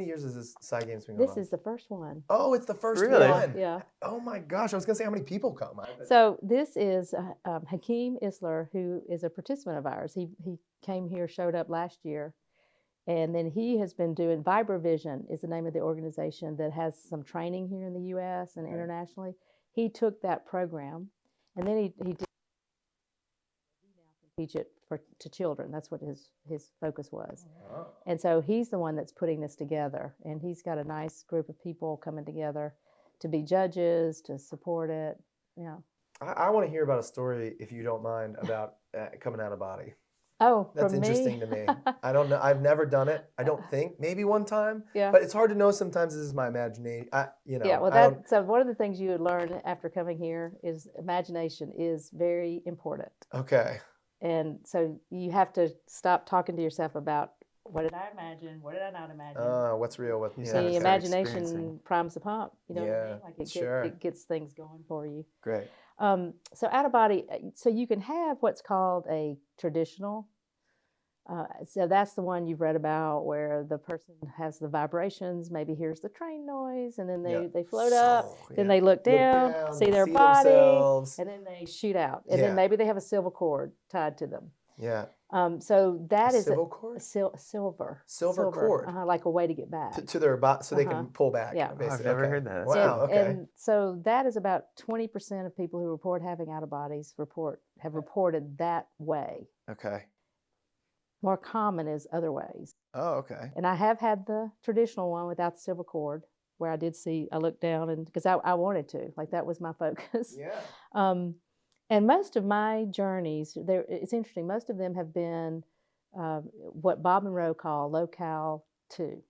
years has this Psy Games been going on? This is the first one. Oh, it's the first Really? one. Yeah. Oh my gosh, I was gonna say how many people come. So this is Hakeem Isler, who is a participant of ours. He came here, showed up last year, and then he has been doing VibraVision is the name of the organization that has some training here in the U.S. and internationally. He took that program, and then he now can teach it to children. That's what his focus was. Oh. And so he's the one that's putting this together, and he's got a nice group of people coming together to be judges, to support it. Yeah. I want to hear about a story, if you don't mind, about coming out of body. Oh, That's from interesting to me. I don't know. I've never done it. I don't think. Maybe one time. Yeah. But it's hard to know. Sometimes this is my imagination. Yeah. Well, so one of the things you would learn after coming here is imagination is very important. Okay. And so you have to stop talking to yourself about what did I imagine, what did I not imagine. What's real? What? You Yeah. said The start imagination experiencing. primes the pump. You know what I Yeah, mean? Like sure. it gets things going for you. Great. So out of body, so you can have what's called a traditional. So that's the one you've read about, where the person has the vibrations, maybe hears the train noise, and then they float up, then they look down, see their body, themselves. and then they shoot out. And Yeah. then maybe they have a silver cord tied to them. Yeah. So that is civil cord? silver. Silver cord. Like a way to get back. To their body, so they can pull back. Yeah. Basically. I've never heard that. That's Wow. cool. Okay. And so that is about 20% of people who report having out of bodies have reported that way. Okay. More common is other ways. Oh, okay. And I have had the traditional one without the silver cord, where I looked down, and because I wanted to, like, that was my focus. Yeah. And most of my journeys, it's interesting, most of them have been what Bob Monroe called locale 2.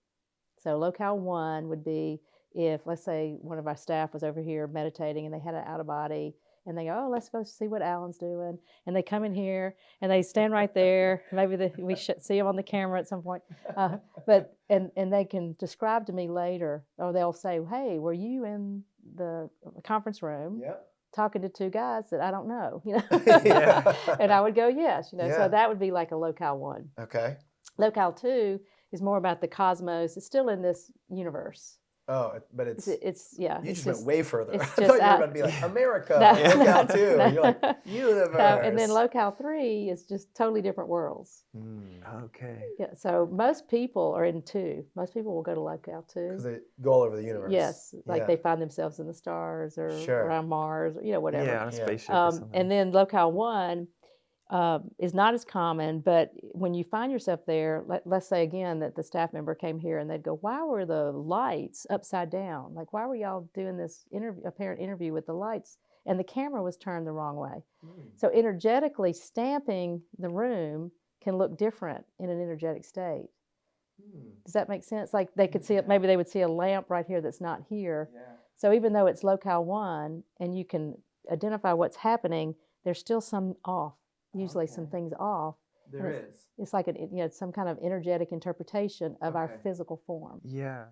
So locale 1 would be if, let's say, one of our staff was over here meditating and they had an out of body, and they go, oh, let's go see what Allyn's doing. And they come in here and they stand right there. Maybe we should see them on the camera at some point. But they can describe to me later, or they'll say, hey, were you in the conference room? Yeah. Talking to 2 guys that I don't know, you know? Yeah. And I would go, yes, you know. Yeah. So that would be like a locale 1. Okay. Locale 2 is more about the cosmos. It's still in this universe. Oh, but it's yeah. you it's just went way further. I it's thought you just were out- about to be like America, No. locale 2. You're like universe. And then locale 3 is just totally different worlds. Okay. Yeah. So most people are in 2. Most people will go to locale 2. Because they go all over the universe. Yes, like Yeah. they find themselves in the stars or Sure. around Mars, or, you know, whatever. Yeah, on a spaceship or something. And then locale 1 is not as common, but when you find yourself there, let's say again that the staff member came here and they'd go, why were the lights upside down? Like, why were y'all doing this apparent interview with the lights? And the camera was turned the wrong way. So energetically stamping the room can look different in an energetic state. Does that make sense? Like they could see it, maybe they would see a lamp right here that's not here. Yeah. So even though it's locale 1 and you can identify what's happening, there's still some off. Usually some things off. There is. It's like some kind of energetic interpretation of our Okay. physical form. Yeah.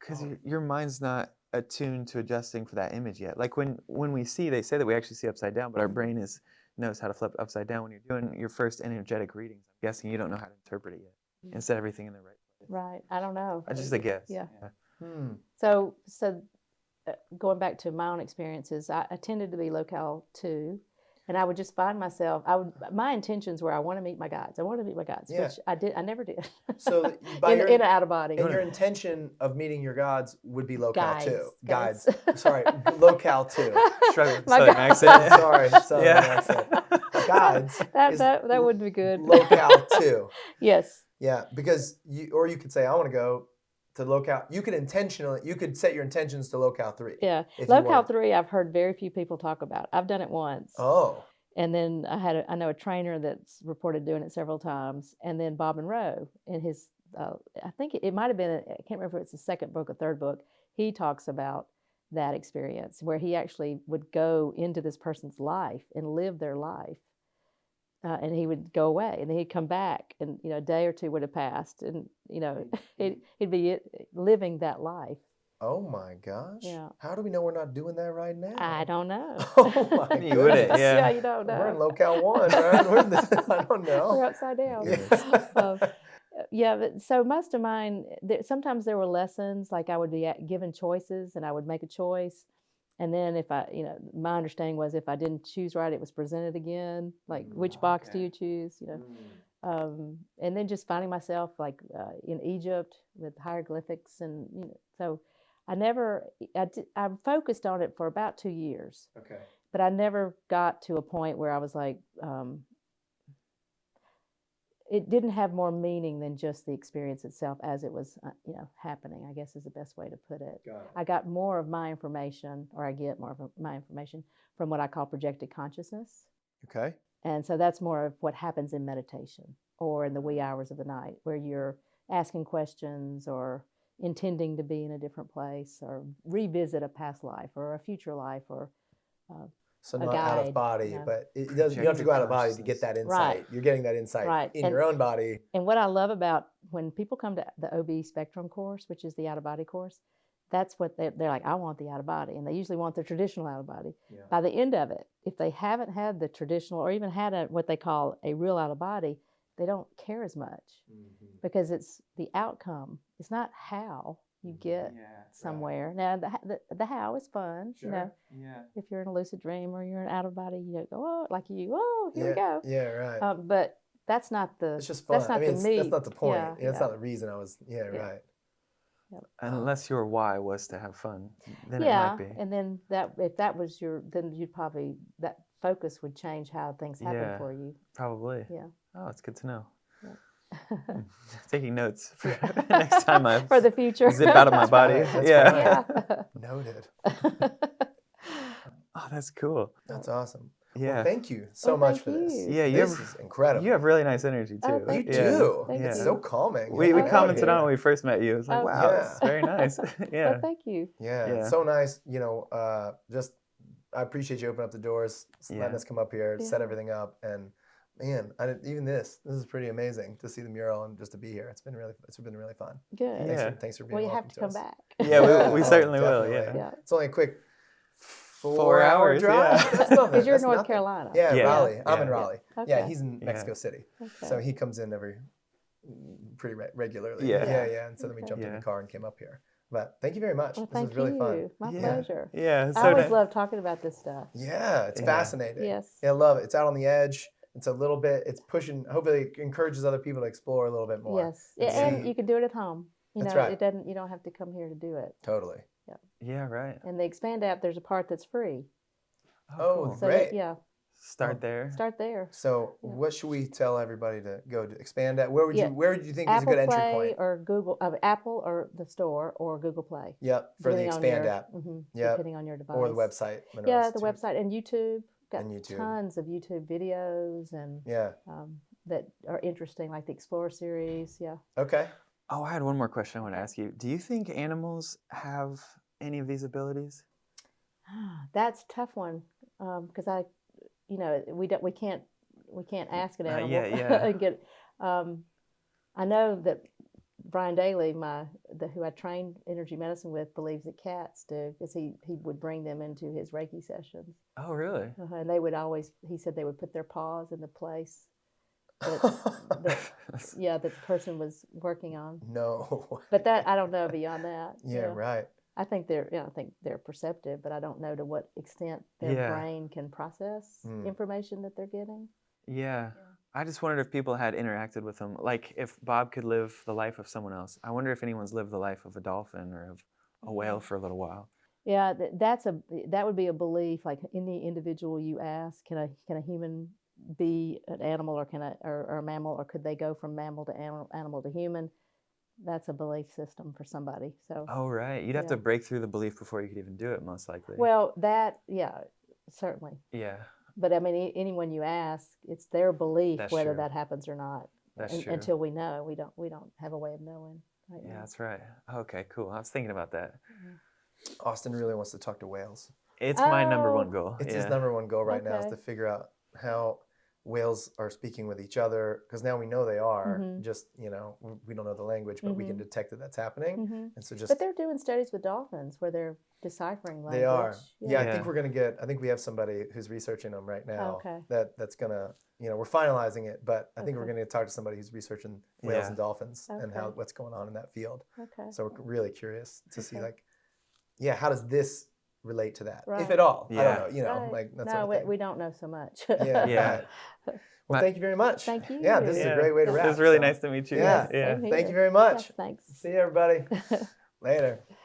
Because your mind's not attuned to adjusting for that image yet. Like when we see, they say that we actually see upside down, but our brain knows how to flip upside down. When you're doing your first energetic readings, I'm guessing you don't know how to interpret it yet and set everything in the right place. Right. I don't know. Just a guess. Yeah. Hmm. So going back to my own experiences, I tended to be locale 2. And I would just find myself, my intentions were I want to meet my guides. I want to meet my guides, Yeah. which I never did. So by in an out of body. and your intention of meeting your gods would be locale 2. Guides. Sorry, locale 2. Struggling My Southern God. accent. Sorry, Southern accent. Guides. is That would be good. Locale 2. Yes. Yeah, because you could say I want to go to locale. You could set your intentions to locale 3. Yeah. if you Locale wanted. 3, I've heard very few people talk about. I've done it once. Oh. And then I know a trainer that's reported doing it several times. And then Bob Monroe in his, I think it might have been, I can't remember if it's the second book or third book, he talks about that experience where he actually would go into this person's life and live their life. And he would go away and then he'd come back and, a day or 2 would have passed and, he'd be living that life. Oh my gosh. Yeah. How do we know we're not doing that right now? I don't know. Oh my You wouldn't, goodness. yeah. Yeah, you don't know. We're in locale 1, right? I don't know. We're upside down. Yeah. Yeah, but so most of mine, sometimes there were lessons, like I would be given choices and I would make a choice. And then if my understanding was if I didn't choose right, it was presented again, like which box do you choose, and then just finding myself like in Egypt with hieroglyphics and, so I focused on it for about 2 years, Okay. but I never got to a point where I was like, it didn't have more meaning than just the experience itself as it was, happening, I guess is the best way to put it. Got it. I got more of my information, or I get more of my information from what I call projected consciousness. Okay. And so that's more of what happens in meditation or in the wee hours of the night where you're asking questions or intending to be in a different place or revisit a past life or a future life or So a not out of guide, body, but it doesn't. You don't have to go out of body to get that insight. Right. You're getting that insight Right. in your own body. And what I love about when people come to the OBE spectrum course, which is the out of body course, that's what they're like, I want the out of body. And they usually want the traditional out of body. Yeah. By the end of it, if they haven't had the traditional or even had what they call a real out of body, they don't care as much because it's the outcome. It's not how you get somewhere. Now, the how is fun. Sure. If you're in a lucid dream or you're in out of body, go, oh, like oh, here we go. Yeah, right. But that's not the. It's just fun. That's not I mean, the meat. that's not the point. Yeah, It's not the reason I was. Yeah, Yeah. right. Unless your why was to have fun, then Yeah, it might be. and then if that was then you'd probably that focus would change how things happen Yeah. for you. Probably. Yeah. Oh, it's good to know. Yeah. Taking notes for next time I For the future. zip out of my body. That's Yeah. right. Yeah. Noted. Oh, that's cool. That's awesome. Yeah. Well, thank you so Well, much thank for this. you. Yeah, This is incredible. You have really nice energy too. Oh, thank You you. do. Thank It's you. so calming. We hanging out commented on it here. when we first met you. It was like, Oh, wow, yeah. it's very nice. Yeah. Well, thank you. Yeah, Yeah. it's so nice. You know, just I appreciate you opening up the doors, letting Yeah. us come up here, set Yeah. everything up, and man, even this is pretty amazing to see the mural and just to be here. It's been really fun. Good. Yeah. Thanks for being. Well, you have welcome to come us. back. Yeah, we Oh, certainly will. definitely. Yeah. Yeah. It's only a quick 4 4-hour hours, drive. yeah. That's nothing. Because you're in That's North nothing. Carolina. Yeah, Yeah. Raleigh. I'm in Yeah. Raleigh. Okay. Yeah, he's in Yeah. Mexico City, Okay. so he comes in pretty regularly. Yeah. Yeah. And so then we jumped in Yeah. the car and came up here. But thank you very much. Well, This thank was really you. fun. My Yeah. pleasure. Yeah. I always love talking about this stuff. Yeah, it's Yeah. fascinating. Yes. Yeah, I love it. It's out on the edge. It's a little bit. It's pushing. Hopefully, it encourages other people to explore a little bit more. Yes. Yeah, and see. you can do it at home. You That's know, right. it doesn't. You don't have to come here to do it. Totally. Yeah, right. And the Expand app, there's a part that's free. Oh, cool. So Great. yeah, Start there. start there. So, Yeah. what should we tell everybody to go to expand at? Where would Yeah. you think is a Apple good entry Play point? or Google, Apple or the store or Google Play. Yep, for the depending on expand your- app. mhm, Yep. Depending on your device. Or the website. Monroe Yeah, the Institute. website and YouTube. Got And YouTube. tons of YouTube videos and Yeah. that are interesting, like the Explorer series. Yeah. Okay. Oh, I had one more question I want to ask you. Do you think animals have any of these abilities? That's a tough one because we can't ask an animal yeah. and get. I know that Brian Daly, who I trained energy medicine with, believes that cats do because he would bring them into his Reiki sessions, Oh, really? and they would always. He said they would put their paws in the place that the person was working on. No. But that I don't know beyond that. Yeah, right. I think they're perceptive, but I don't know to what extent their Yeah. brain can process information that they're getting. Yeah. I just wondered if people had interacted with them. Like if Bob could live the life of someone else. I wonder if anyone's lived the life of a dolphin or of a whale for a little while. Yeah, that would be a belief. Like any individual you ask, can a human be an animal or or a mammal, or could they go from mammal to animal to human? That's a belief system for somebody. So Oh, right. You'd have to break through the belief before you could even do it, most likely. well, certainly. Yeah, But I mean, anyone you ask, it's their belief That's whether true. that happens or not. that's true. Until we know, we don't have a way of knowing. Right Yeah, now. that's right. Okay, cool. I was thinking about that. Austin really wants to talk to whales. It's my number Oh. one goal. It's yeah. his number one goal right now is Okay. to figure out how whales are speaking with each other, because now we know they are. Just we don't know the language, but we can detect that that's happening. Mhm. And so just But they're doing studies with dolphins where they're deciphering language. they are. Yeah, I Yeah. think I think we have somebody who's researching them right now. Okay. That's gonna we're finalizing it, but I think we're Okay. gonna talk to somebody who's researching whales Yeah. and dolphins and Okay. what's going on in that field. Okay. So we're really curious to see Okay. how does this relate to that, if Right. at all? I Yeah. don't know, Right. like that No, sort of thing. we don't know so much. Yeah. Yeah. Right. Well, thank you very much. Thank you. Yeah, this is a great way to It wrap. was really so- nice to meet you. Yeah. Yeah. Same Thank here. you very much. Yeah, thanks. See you, everybody. Later.